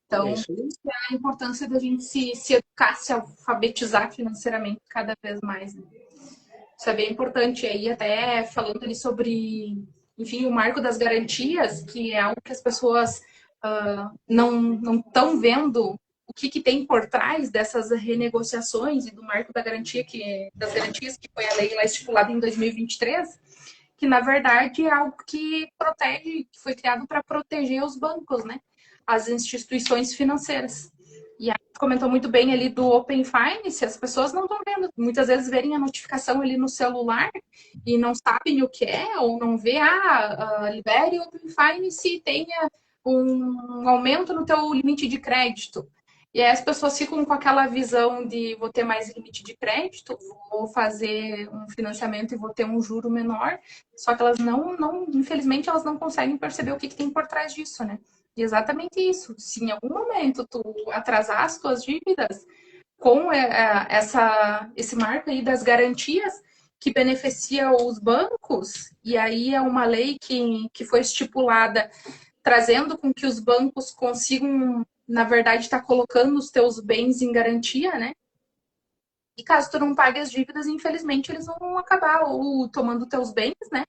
Então, isso aí. isso é a importância da gente se educar, se alfabetizar financeiramente cada vez mais, né? Isso é bem importante. E aí, até falando ali sobre, enfim, o marco das garantias, que é algo que as pessoas não estão vendo o que tem por trás dessas renegociações e do marco da garantia, das garantias, que foi a lei lá estipulada em 2023, que na verdade é algo que protege, que foi criado para proteger os bancos, né? As instituições financeiras. E aí, comentou muito bem ali do Open Finance, as pessoas não estão vendo. Muitas vezes verem a notificação ali no celular e não sabem o que é, ou não vê, libere Open Finance e tenha um aumento no teu limite de crédito. E aí as pessoas ficam com aquela visão de vou ter mais limite de crédito, vou fazer um financiamento e vou ter um juro menor, só que elas infelizmente, elas não conseguem perceber o que tem por trás disso, né? E exatamente isso. Se em algum momento tu atrasar as tuas dívidas com esse marco aí das garantias que beneficia os bancos, e aí é uma lei que foi estipulada trazendo com que os bancos consigam, na verdade, estar colocando os teus bens em garantia, né? E caso tu não pague as dívidas, infelizmente, eles vão acabar ou tomando teus bens, né?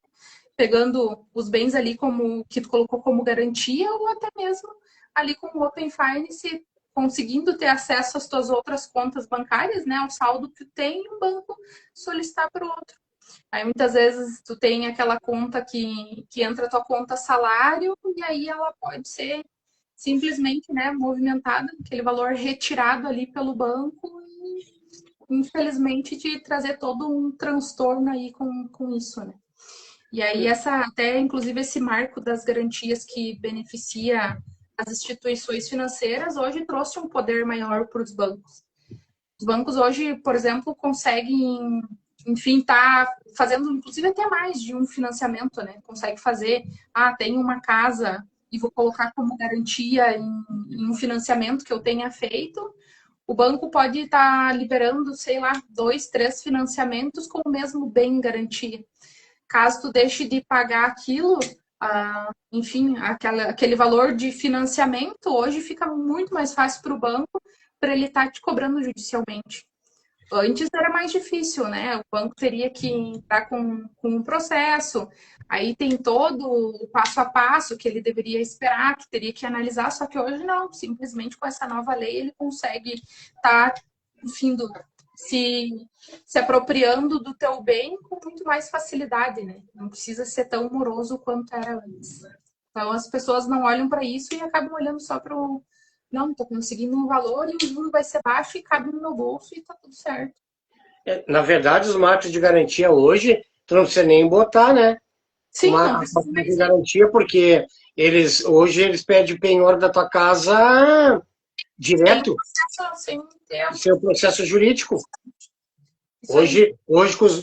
Pegando os bens ali como que tu colocou como garantia, ou até mesmo ali com o Open Finance, conseguindo ter acesso às tuas outras contas bancárias, né? O saldo que tu tem, o banco solicitar para o outro. Aí muitas vezes tu tem aquela conta que entra a tua conta salário, e aí ela pode ser simplesmente, né, movimentada, aquele valor retirado ali pelo banco, e infelizmente te trazer todo um transtorno aí com isso, né? E aí, inclusive, esse marco das garantias que beneficia as instituições financeiras, hoje trouxe um poder maior para os bancos. Os bancos hoje, por exemplo, conseguem, enfim, tá fazendo, inclusive, até mais de um financiamento, né? Consegue fazer, tem uma casa e vou colocar como garantia em um financiamento que eu tenha feito, o banco pode estar liberando, sei lá, 2, 3 financiamentos com o mesmo bem em garantia. Caso tu deixe de pagar aquilo, enfim, aquele valor de financiamento, hoje fica muito mais fácil para o banco para ele estar te cobrando judicialmente. Antes era mais difícil, né? O banco teria que entrar com um processo, aí tem todo o passo a passo que ele deveria esperar, que teria que analisar, só que hoje não, simplesmente com essa nova lei ele consegue estar, enfim, se apropriando do teu bem com muito mais facilidade, né? Não precisa ser tão moroso quanto era antes. Então as pessoas não olham para isso e acabam olhando só para o não, estou conseguindo um valor e o juro vai ser baixo e cabe no meu bolso e está tudo certo. Na verdade, os marcos de garantia hoje, tu não precisa nem botar, né? Sim, não precisa de garantia, porque hoje eles pedem penhor da tua casa direto, sem o processo jurídico. Hoje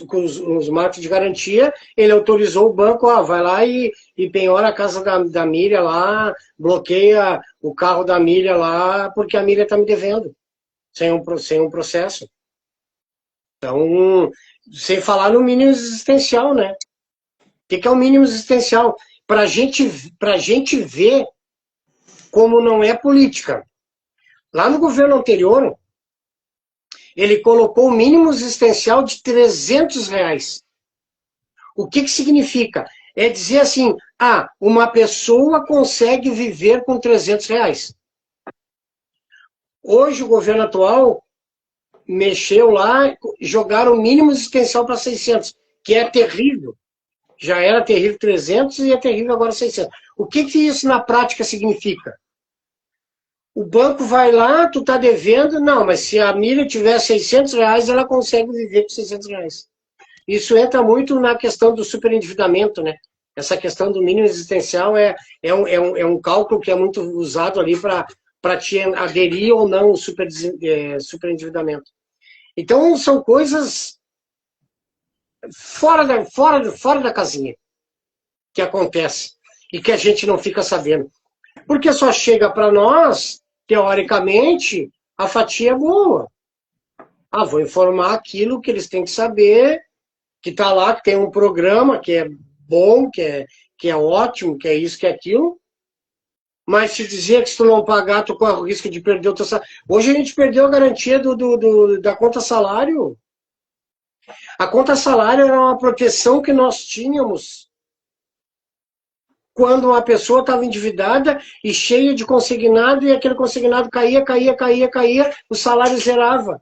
com os marcos de garantia, ele autorizou o banco, vai lá e penhora a casa da Miriam lá, bloqueia o carro da Miriam lá, porque a Miriam está me devendo, sem um processo. Então, sem falar no mínimo existencial, né? O que é o mínimo existencial? Para a gente ver como não é política. Lá no governo anterior, ele colocou o mínimo existencial de R$300. O que significa? É dizer assim, uma pessoa consegue viver com R$300. Hoje o governo atual mexeu lá, jogaram o mínimo existencial para 600, que é terrível. Já era terrível 300 e é terrível agora 600. O que isso na prática significa? O banco vai lá, tu tá devendo, não, mas se a Miriam tiver R$600, ela consegue viver com R$600. Isso entra muito na questão do superendividamento, né? Essa questão do mínimo existencial é um cálculo que é muito usado ali para te aderir ou não ao superendividamento. Então, são coisas fora da casinha que acontece e que a gente não fica sabendo. Porque só chega para nós, teoricamente, a fatia é boa. Vou informar aquilo que eles têm que saber, que está lá, que tem um programa que é bom, que é ótimo, que é isso, que é aquilo. Mas se dizer que se tu não pagar, tu corre o risco de perder o teu salário. Hoje a gente perdeu a garantia da conta salário. A conta salário era uma proteção que nós tínhamos quando uma pessoa estava endividada e cheia de consignado, e aquele consignado caía, o salário zerava.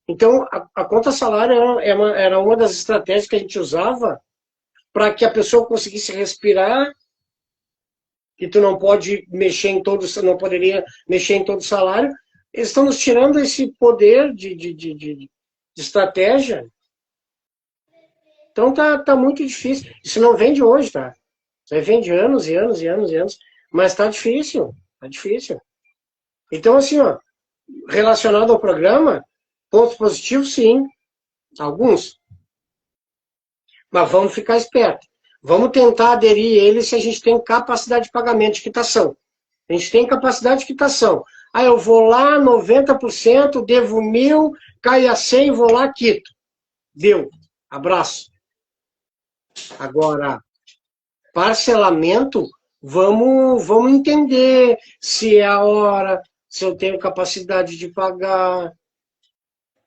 Então, a conta salário era uma das estratégias que a gente usava para que a pessoa conseguisse respirar, que tu não pode mexer em todo, não poderia mexer em todo o salário. Eles estão nos tirando esse poder de estratégia. Então tá muito difícil. Isso não vem de hoje, tá? Isso vem de anos e anos e anos e anos. Mas tá difícil. Tá difícil. Então, assim, relacionado ao programa, pontos positivos, sim. Alguns. Mas vamos ficar esperto. Vamos tentar aderir a ele se a gente tem capacidade de pagamento de quitação. A gente tem capacidade de quitação. Eu vou lá, 90%, devo 1.000, cai a 100, vou lá, quito. Deu. Abraço. Agora, parcelamento, vamos entender se é a hora, se eu tenho capacidade de pagar,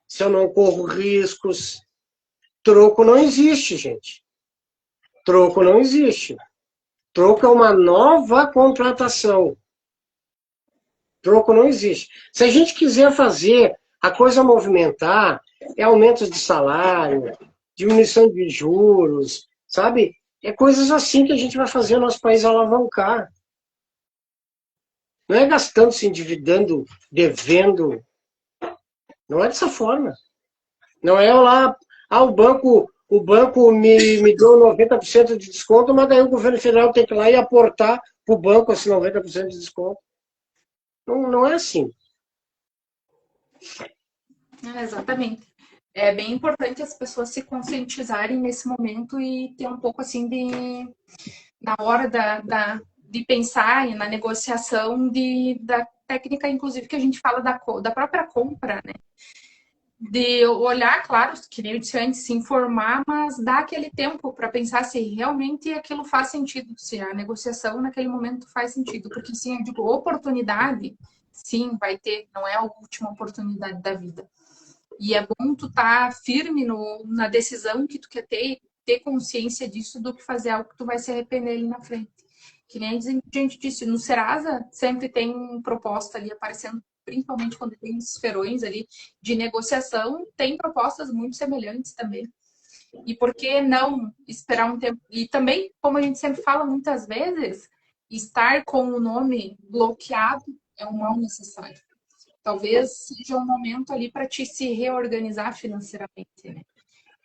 se eu não corro riscos. Troco não existe, gente. Troco não existe. Troco é uma nova contratação. Troco não existe. Se a gente quiser fazer a coisa movimentar, é aumento de salário, diminuição de juros, sabe? É coisas assim que a gente vai fazer o nosso país alavancar. Não é gastando, se endividando, devendo. Não é dessa forma. Não é lá, o banco me deu 90% de desconto, mas daí o governo federal tem que ir lá e aportar para o banco esse 90% de desconto. Não é assim. Exatamente. É bem importante as pessoas se conscientizarem nesse momento e ter um pouco assim na hora de pensar na negociação da técnica, inclusive, que a gente fala da própria compra, né? De olhar, claro, que nem eu disse antes, se informar, mas dar aquele tempo para pensar se realmente aquilo faz sentido, se a negociação naquele momento faz sentido. Porque, sim, eu digo, oportunidade, sim, vai ter, não é a última oportunidade da vida. E é bom tu estar firme na decisão que tu quer ter consciência disso, do que fazer algo que tu vai se arrepender ali na frente. Que nem a gente disse, no Serasa sempre tem proposta ali aparecendo, principalmente quando tem esses feirões ali de negociação, tem propostas muito semelhantes também. E por que não esperar um tempo? E também, como a gente sempre fala muitas vezes, estar com o nome bloqueado é um mal necessário. Talvez seja um momento ali para te se reorganizar financeiramente, né?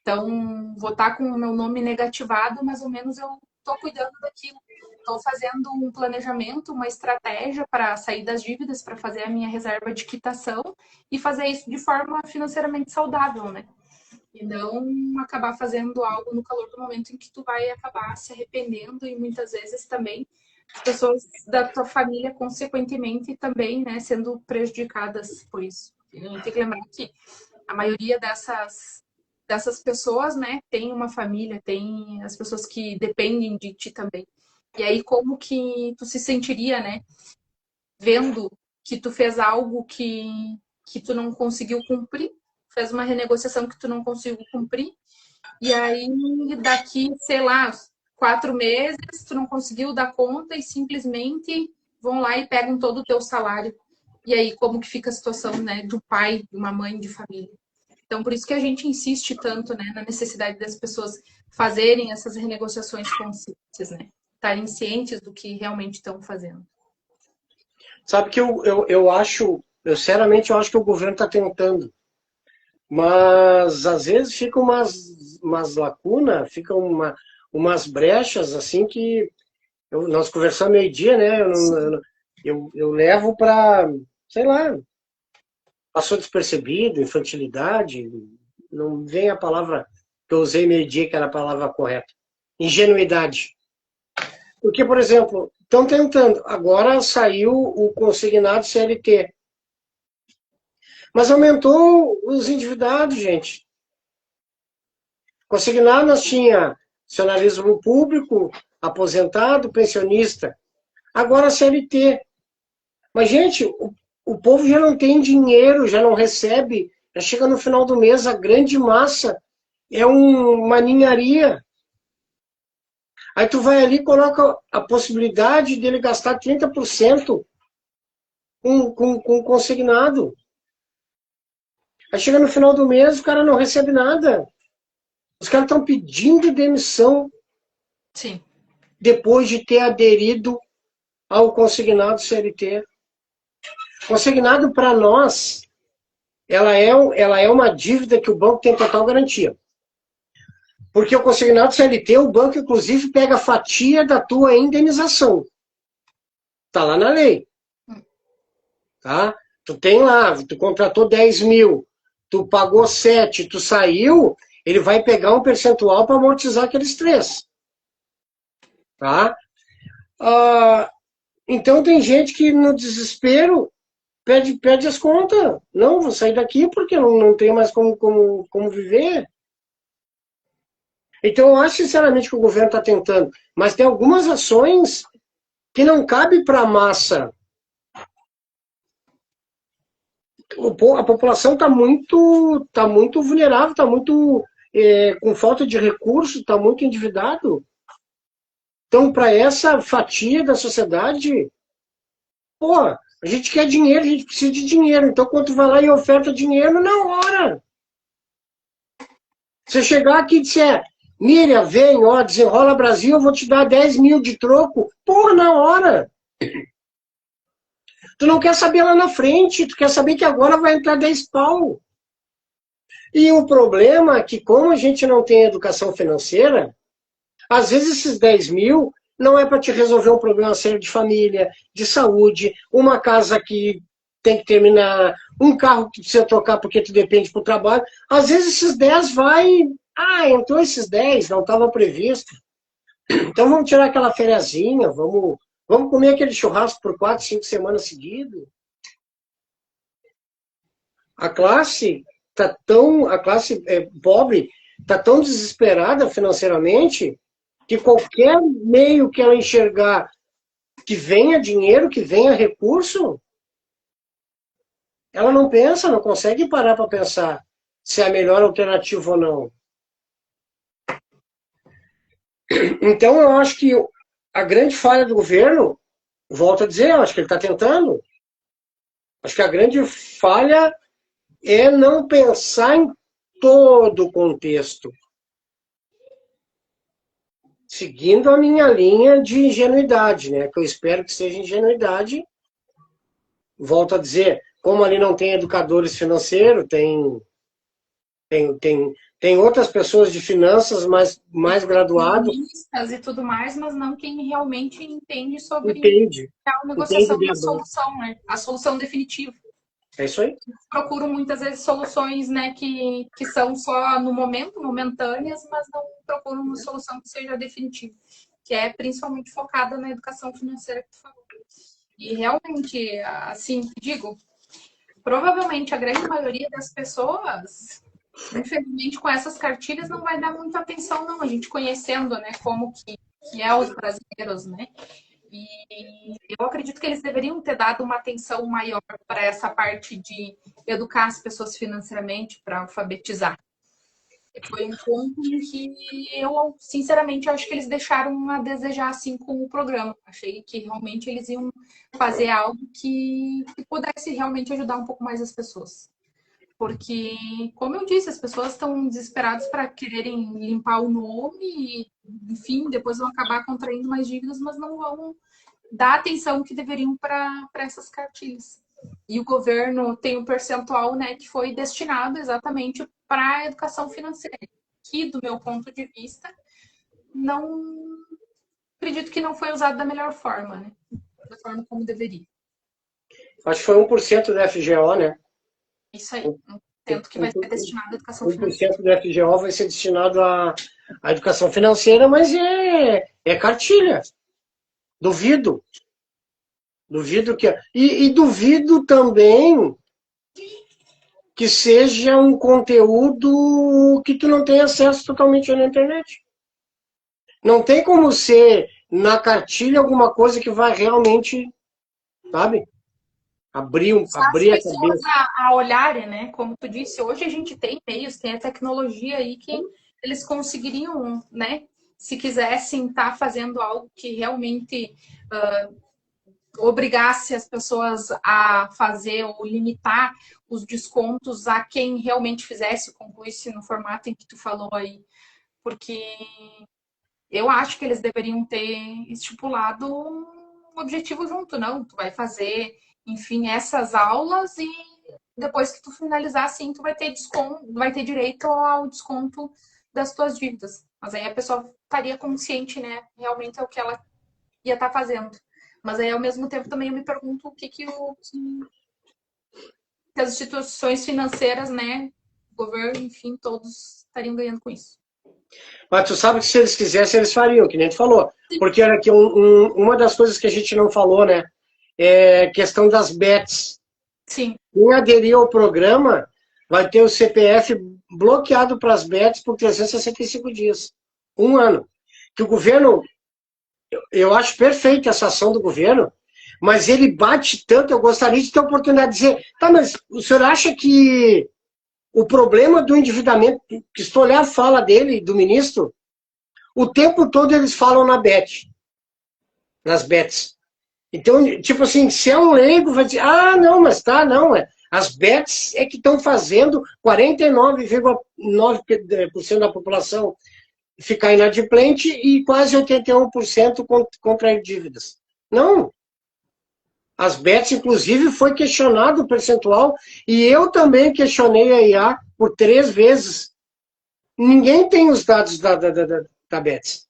Então, vou estar com o meu nome negativado, mais ou menos eu estou cuidando daquilo. Estou fazendo um planejamento, uma estratégia para sair das dívidas, para fazer a minha reserva de quitação e fazer isso de forma financeiramente saudável, né? E não acabar fazendo algo no calor do momento em que tu vai acabar se arrependendo e muitas vezes também as pessoas da tua família, consequentemente, também, né, sendo prejudicadas por isso. A gente tem que lembrar que a maioria dessas pessoas, né, tem uma família, tem as pessoas que dependem de ti também. E aí, como que tu se sentiria, né, vendo que tu fez algo que tu não conseguiu cumprir, fez uma renegociação que tu não conseguiu cumprir, e aí daqui, sei lá, 4 meses, tu não conseguiu dar conta e simplesmente vão lá e pegam todo o teu salário. E aí, como que fica a situação, né, do pai, de uma mãe de família? Então, por isso que a gente insiste tanto, né, na necessidade das pessoas fazerem essas renegociações conscientes, né? Estarem cientes do que realmente estão fazendo. Sabe que eu acho, sinceramente, eu acho que o governo está tentando. Mas, às vezes, fica umas lacunas, ficam umas brechas, assim, que nós conversamos meio-dia, né? Eu levo para, sei lá, passou despercebido, infantilidade, não vem a palavra que eu usei meio-dia, que era a palavra correta. Ingenuidade. Porque, por exemplo, estão tentando. Agora saiu o consignado CLT. Mas aumentou os endividados, gente. Consignado nós tinha funcionalismo público, aposentado, pensionista. Agora CLT. Mas, gente, o povo já não tem dinheiro, já não recebe. Já chega no final do mês, a grande massa é uma ninharia. Aí tu vai ali e coloca a possibilidade dele gastar 30% com consignado. Aí chega no final do mês, o cara não recebe nada. Os caras estão pedindo demissão. Sim. Depois de ter aderido ao consignado CLT. Consignado, para nós, ela é uma dívida que o banco tem total garantia. Porque o consignado CLT, o banco, inclusive, pega a fatia da tua indenização. Está lá na lei. Tá? Tu tem lá, tu contratou 10 mil, tu pagou 7, tu saiu, ele vai pegar um percentual para amortizar aqueles 3. Tá? Então tem gente que no desespero pede as contas. Não, vou sair daqui porque não tem mais como viver. Então eu acho sinceramente que o governo está tentando, mas tem algumas ações que não cabem para a massa. A população está muito vulnerável, está muito com falta de recursos, está muito endividado. Então, para essa fatia da sociedade, a gente quer dinheiro, a gente precisa de dinheiro. Então, quando tu vai lá e oferta dinheiro, na hora. Você chegar aqui e disser, Miriam, vem, desenrola Brasil, eu vou te dar 10 mil de troco. Na hora. Tu não quer saber lá na frente, tu quer saber que agora vai entrar 10 pau. E o problema é que, como a gente não tem educação financeira, às vezes esses 10 mil não é para te resolver um problema sério de família, de saúde, uma casa que tem que terminar, um carro que precisa trocar porque tu depende pro trabalho. Às vezes esses 10 vai... entrou esses 10, não estava previsto. Então vamos tirar aquela fériazinha, vamos Vamos comer aquele churrasco por 4, 5 semanas seguidas? A classe pobre está tão desesperada financeiramente que qualquer meio que ela enxergar que venha dinheiro, que venha recurso, ela não pensa, não consegue parar para pensar se é a melhor alternativa ou não. Então, eu acho que a grande falha do governo, volto a dizer, eu acho que ele está tentando. Acho que a grande falha é não pensar em todo o contexto. Seguindo a minha linha de ingenuidade, né? Que eu espero que seja ingenuidade. Volto a dizer, como ali não tem educadores financeiros, tem outras pessoas de finanças mais graduadas. Economistas e tudo mais, mas não quem realmente entende sobre a negociação da solução, né? A solução definitiva. É isso aí. Procuram muitas vezes soluções, né, que são só no momento, momentâneas, mas não procuram uma solução que seja definitiva, que é principalmente focada na educação financeira que tu falou. E realmente, assim, digo, provavelmente a grande maioria das pessoas, infelizmente, com essas cartilhas não vai dar muita atenção, não. A gente conhecendo, né, como que é os brasileiros, né? E eu acredito que eles deveriam ter dado uma atenção maior para essa parte de educar as pessoas financeiramente, para alfabetizar. Foi um ponto em que eu, sinceramente, acho que eles deixaram a desejar, assim, com o programa. Achei que realmente eles iam fazer algo que pudesse realmente ajudar um pouco mais as pessoas. Porque, como eu disse, as pessoas estão desesperadas para quererem limpar o nome e, enfim, depois vão acabar contraindo mais dívidas, mas não vão dar atenção que deveriam para essas cartilhas. E o governo tem um percentual, né, que foi destinado exatamente para a educação financeira, que, do meu ponto de vista, não acredito que não foi usado da melhor forma, né? Da forma como deveria. Acho que foi 1% da FGO, né? Isso aí. Tanto que vai ser destinado à educação financeira. 1% da FGO vai ser destinado à educação financeira, mas é cartilha. Duvido. Duvido que. E duvido também que seja um conteúdo que tu não tem acesso totalmente na internet. Não tem como ser na cartilha alguma coisa que vai realmente, sabe? Abrir a cabeça. A olharem, né? Como tu disse, hoje a gente tem meios, tem a tecnologia aí que eles conseguiriam, né? Se quisessem estar fazendo algo que realmente obrigasse as pessoas a fazer ou limitar os descontos a quem realmente fizesse, concluísse no formato em que tu falou aí. Porque eu acho que eles deveriam ter estipulado um objetivo junto, não? Tu vai fazer, enfim, essas aulas e depois que tu finalizar, sim, tu vai ter desconto, vai ter direito ao desconto das tuas dívidas. Mas aí a pessoa estaria consciente, né? Realmente é o que ela ia estar fazendo. Mas aí, ao mesmo tempo, também eu me pergunto o que as instituições financeiras, né? O governo, enfim, todos estariam ganhando com isso. Mas tu sabe que se eles quisessem, eles fariam, que nem tu falou. Sim. Porque era aqui uma das coisas que a gente não falou, né? É questão das bets. Sim. Quem aderir ao programa vai ter o CPF bloqueado para as bets por 365 dias. 1 ano. Que o governo... Eu acho perfeita essa ação do governo, mas ele bate tanto, eu gostaria de ter a oportunidade de dizer, tá, mas o senhor acha que o problema do endividamento, que se tu olhar a fala dele, do ministro, o tempo todo eles falam nas bets. Então, tipo assim, se é um leigo, vai dizer, não, mas tá, não, as bets é que estão fazendo 49,9% da população ficar inadimplente e quase 81% contrair dívidas. Não. As bets, inclusive, foi questionado o percentual e eu também questionei a IA por 3 vezes. Ninguém tem os dados da bets.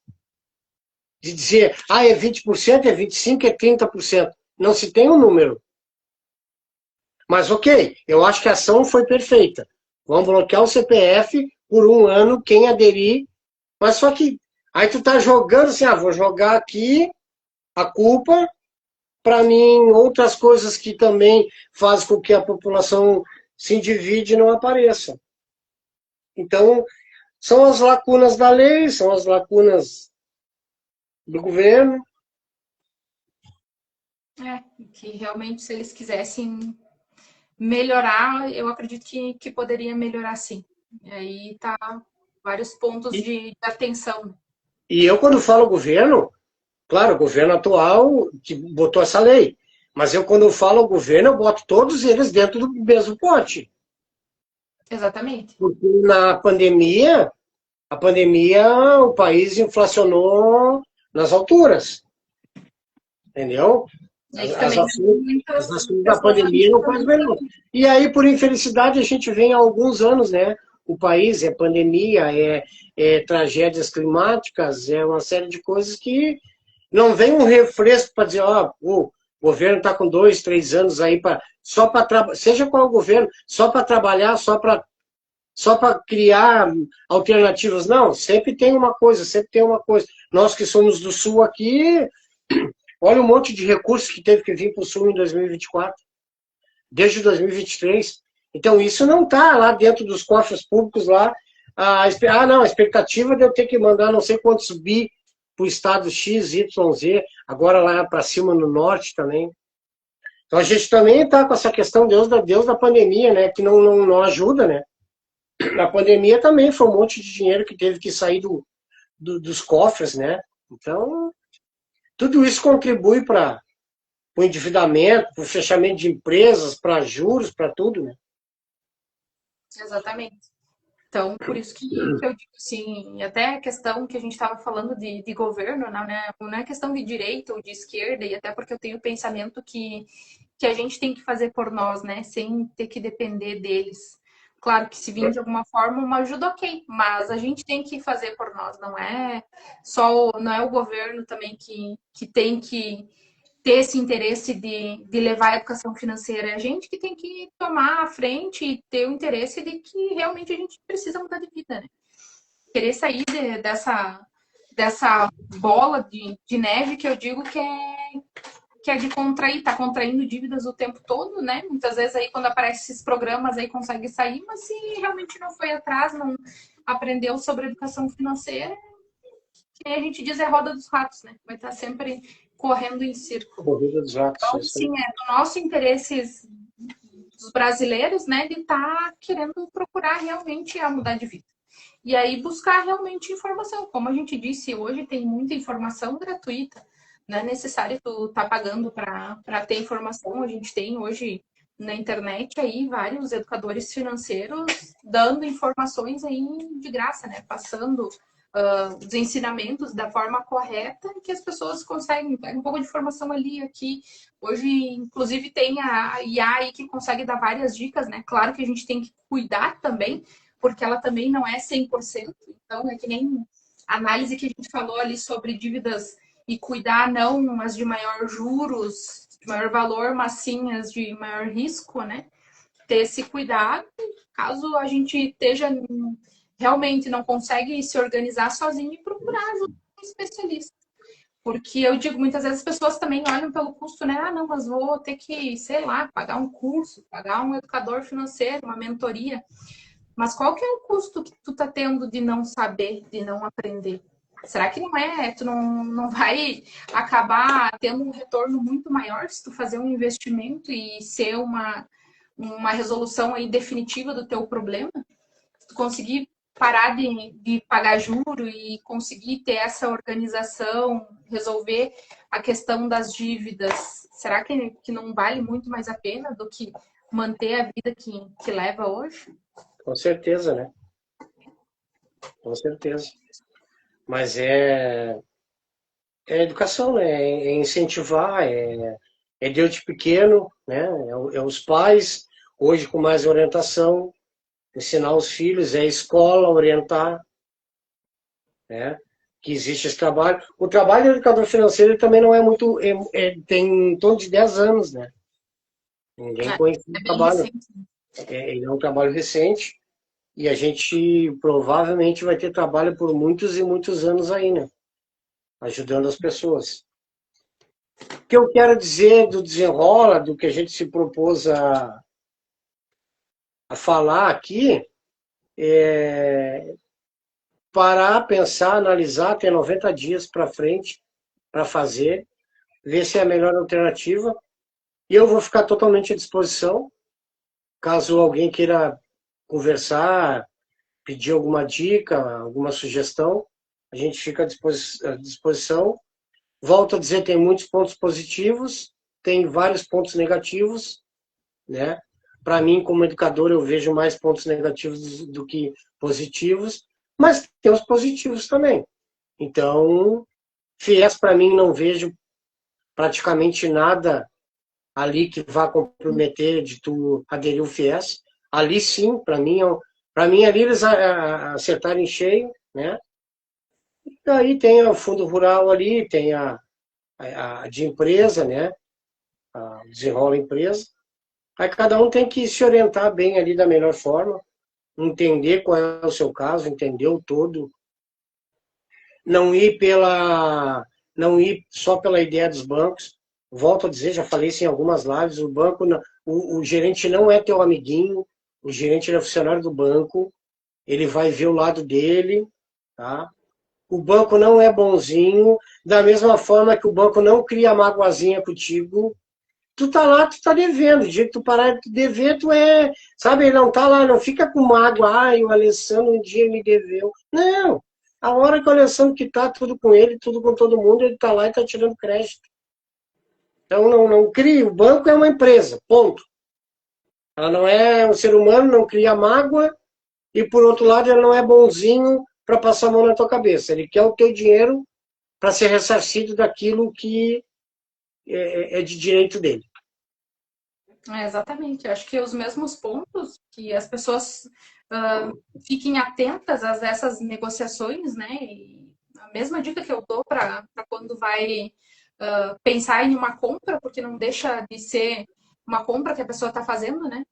De dizer, é 20%, é 25%, é 30%. Não se tem um número. Mas ok, eu acho que a ação foi perfeita. Vamos bloquear o CPF por 1 ano, quem aderir. Mas só que aí tu tá jogando assim, vou jogar aqui a culpa. Para mim, outras coisas que também fazem com que a população se endivide não apareçam. Então, são as lacunas da lei, são as lacunas do governo. Que realmente, se eles quisessem melhorar, eu acredito que poderia melhorar sim. E aí tá vários pontos de atenção. E eu, quando falo governo, claro, o governo atual que botou essa lei, mas eu, quando falo governo, eu boto todos eles dentro do mesmo pote. Exatamente. Porque na pandemia, o país inflacionou nas alturas. Entendeu? As ações da pandemia não faz bem. E aí, por infelicidade, a gente vem há alguns anos, né? O país é pandemia, é tragédias climáticas, é uma série de coisas que não vem um refresco para dizer, ó, o governo está com 2, 3 anos aí só para seja qual o governo, só para trabalhar, só para criar alternativas. Não, sempre tem uma coisa, sempre tem uma coisa. Nós que somos do Sul aqui, olha o monte de recursos que teve que vir para o Sul em 2024, desde 2023. Então, isso não está lá dentro dos cofres públicos lá. Não, a expectativa de eu ter que mandar não sei quantos bi para o estado X, Y, Z, agora lá para cima no norte também. Então, a gente também está com essa questão Deus da pandemia, né, que não ajuda, né. Na pandemia também foi um monte de dinheiro que teve que sair dos cofres, né. Então, tudo isso contribui para o endividamento, para o fechamento de empresas, para juros, para tudo, né? Exatamente. Então, por isso que eu digo assim, até a questão que a gente estava falando de governo, não é questão de direita ou de esquerda, e até porque eu tenho o pensamento que a gente tem que fazer por nós, né? Sem ter que depender deles. Claro que se vir de alguma forma uma ajuda, ok, mas a gente tem que fazer por nós, não é o governo também que tem que ter esse interesse de levar a educação financeira. É a gente que tem que tomar a frente e ter o interesse de que realmente a gente precisa mudar de vida, né? Querer sair dessa bola de neve que eu digo que é de contrair, tá contraindo dívidas o tempo todo, né? Muitas vezes aí quando aparecem esses programas aí consegue sair, mas se realmente não foi atrás, não aprendeu sobre educação financeira, que a gente diz é roda dos ratos, né? Vai estar sempre correndo em círculo. Corrida dos ratos. Então, sim, é do nosso interesse dos brasileiros, né, de estar querendo procurar realmente a mudar de vida. E aí buscar realmente informação. Como a gente disse, hoje tem muita informação gratuita. Não é necessário tu estar pagando para ter informação. A gente tem hoje na internet aí vários educadores financeiros dando informações aí de graça, né? Passando os ensinamentos da forma correta que as pessoas conseguem. Pega um pouco de informação ali, aqui. Hoje, inclusive, tem a IA aí que consegue dar várias dicas, né? Claro que a gente tem que cuidar também, porque ela também não é 100%. Então, é que nem a análise que a gente falou ali sobre dívidas e cuidar não as de maior juros, de maior valor, mas sim as de maior risco, né? Ter esse cuidado, caso a gente esteja realmente não consegue se organizar sozinho e procurar ajuda de um especialista. Porque eu digo, muitas vezes as pessoas também olham pelo custo, né? Ah, não, mas vou ter que, sei lá, pagar um curso, pagar um educador financeiro, uma mentoria. Mas qual que é o custo que tu tá tendo de não saber, de não aprender? Será que tu não vai acabar tendo um retorno muito maior se tu fazer um investimento e ser uma resolução aí definitiva do teu problema? Se tu conseguir parar de pagar juro e conseguir ter essa organização, resolver a questão das dívidas, será que não vale muito mais a pena do que manter a vida que leva hoje? Com certeza, né? Com certeza. Mas é educação, né? É incentivar, é desde pequeno, né? É os pais, hoje com mais orientação, ensinar os filhos, é a escola orientar, né? Que existe esse trabalho. O trabalho do educador financeiro ele também não é muito, tem em torno de 10 anos, né? Ninguém conhece o trabalho. Recente. Ele é um trabalho recente e a gente provavelmente vai ter trabalho por muitos e muitos anos aí, né? Ajudando as pessoas. que eu quero dizer do desenrola, do que a gente se propôs a falar aqui, é parar, pensar, analisar, ter 90 dias para frente para fazer, ver se é a melhor alternativa. E eu vou ficar totalmente à disposição, caso alguém queira conversar, pedir alguma dica, alguma sugestão, a gente fica à disposição. Volto a dizer, tem muitos pontos positivos, tem vários pontos negativos, né? Para mim, como educador, eu vejo mais pontos negativos do que positivos, mas tem os positivos também. Então, FIES, para mim, não vejo praticamente nada ali que vá comprometer de tu aderir ao FIES. Ali sim, para mim ali eles acertaram em cheio, né? E daí tem o fundo rural ali, tem a de empresa, né? A desenrola empresa. Aí cada um tem que se orientar bem ali da melhor forma, entender qual é o seu caso, entender o todo, não ir não ir só pela ideia dos bancos. Volto a dizer, já falei isso em algumas lives, o banco, o gerente não é teu amiguinho, o gerente é funcionário do banco, ele vai ver o lado dele, tá? O banco não é bonzinho, da mesma forma que o banco não cria magoazinha contigo. Tu tá lá, tu tá devendo. O dia que tu parar de dever, tu é. Sabe, ele não tá lá, não fica com mágoa. Ai, o Alessandro um dia me deveu. Não. A hora que o Alessandro que tá tudo com ele, tudo com todo mundo, ele tá lá e tá tirando crédito. Então não cria. O banco é uma empresa, ponto. Ela não é um ser humano, não cria mágoa. E por outro lado, ele não é bonzinho para passar a mão na tua cabeça. Ele quer o teu dinheiro para ser ressarcido daquilo que é de direito dele. Exatamente. Eu acho que os mesmos pontos que as pessoas fiquem atentas a essas negociações, né? E a mesma dica que eu dou para quando vai pensar em uma compra, porque não deixa de ser uma compra que a pessoa está fazendo, né?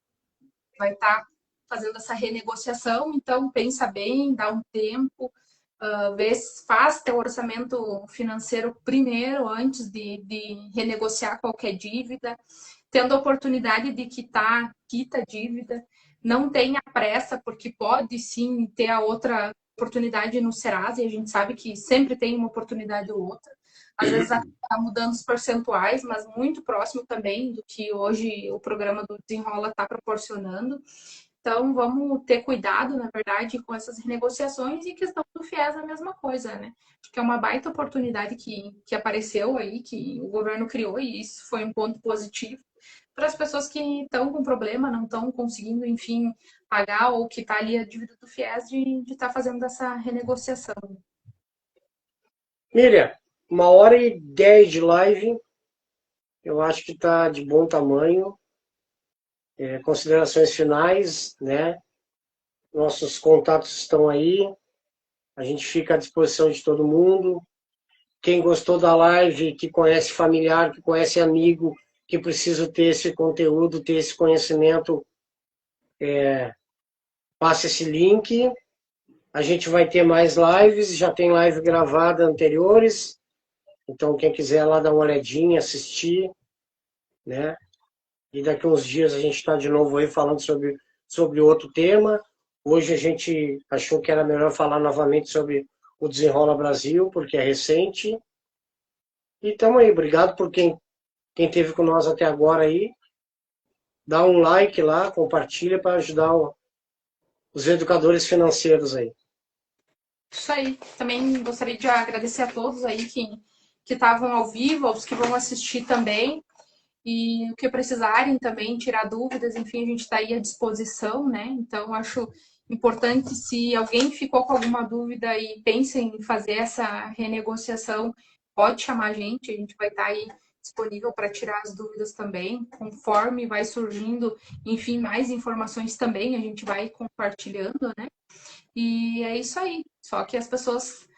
Vai estar fazendo essa renegociação, então pensa bem, dá um tempo, vê, faz teu orçamento financeiro primeiro, antes de renegociar qualquer dívida, tendo a oportunidade de quita a dívida, não tenha pressa, porque pode sim ter a outra oportunidade no Serasa, e a gente sabe que sempre tem uma oportunidade ou outra. Às vezes está mudando os percentuais, mas muito próximo também do que hoje o programa do Desenrola está proporcionando. Então, vamos ter cuidado, na verdade, com essas renegociações, e a questão do FIES é a mesma coisa, né? Acho que é uma baita oportunidade que apareceu aí, que o governo criou, e isso foi um ponto positivo para as pessoas que estão com problema, não estão conseguindo, enfim, pagar, ou que está ali a dívida do FIES, de estar fazendo essa renegociação. Miriam, 1h10 de live, eu acho que está de bom tamanho. Considerações finais, né? Nossos contatos estão aí, a gente fica à disposição de todo mundo. Quem gostou da live, que conhece familiar, que conhece amigo, que precisa ter esse conteúdo, ter esse conhecimento, passe esse link. A gente vai ter mais lives, já tem live gravada anteriores, então quem quiser lá dar uma olhadinha, assistir, né? E daqui a uns dias a gente está de novo aí falando sobre outro tema. Hoje a gente achou que era melhor falar novamente sobre o Desenrola Brasil, porque é recente. E estamos aí. Obrigado por quem esteve com nós até agora aí. Dá um like lá, compartilha para ajudar os educadores financeiros aí. Isso aí. Também gostaria de agradecer a todos aí que estavam ao vivo, aos que vão assistir também. E o que precisarem também, tirar dúvidas, enfim, a gente está aí à disposição, né? Então, acho importante, se alguém ficou com alguma dúvida e pensa em fazer essa renegociação, pode chamar a gente vai estar aí disponível para tirar as dúvidas também. Conforme vai surgindo, enfim, mais informações também, a gente vai compartilhando, né? E é isso aí. Só que as pessoas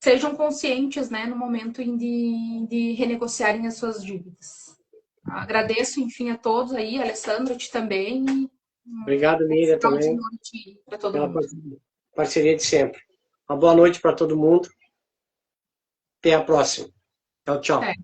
sejam conscientes, né, no momento de renegociarem as suas dívidas. Agradeço, enfim, a todos aí, Alessandro, te também. Obrigado, Miriam, Final de também, noite para todo pela mundo. parceria de sempre. Uma boa noite para todo mundo. Até a próxima. Tchau, tchau. É.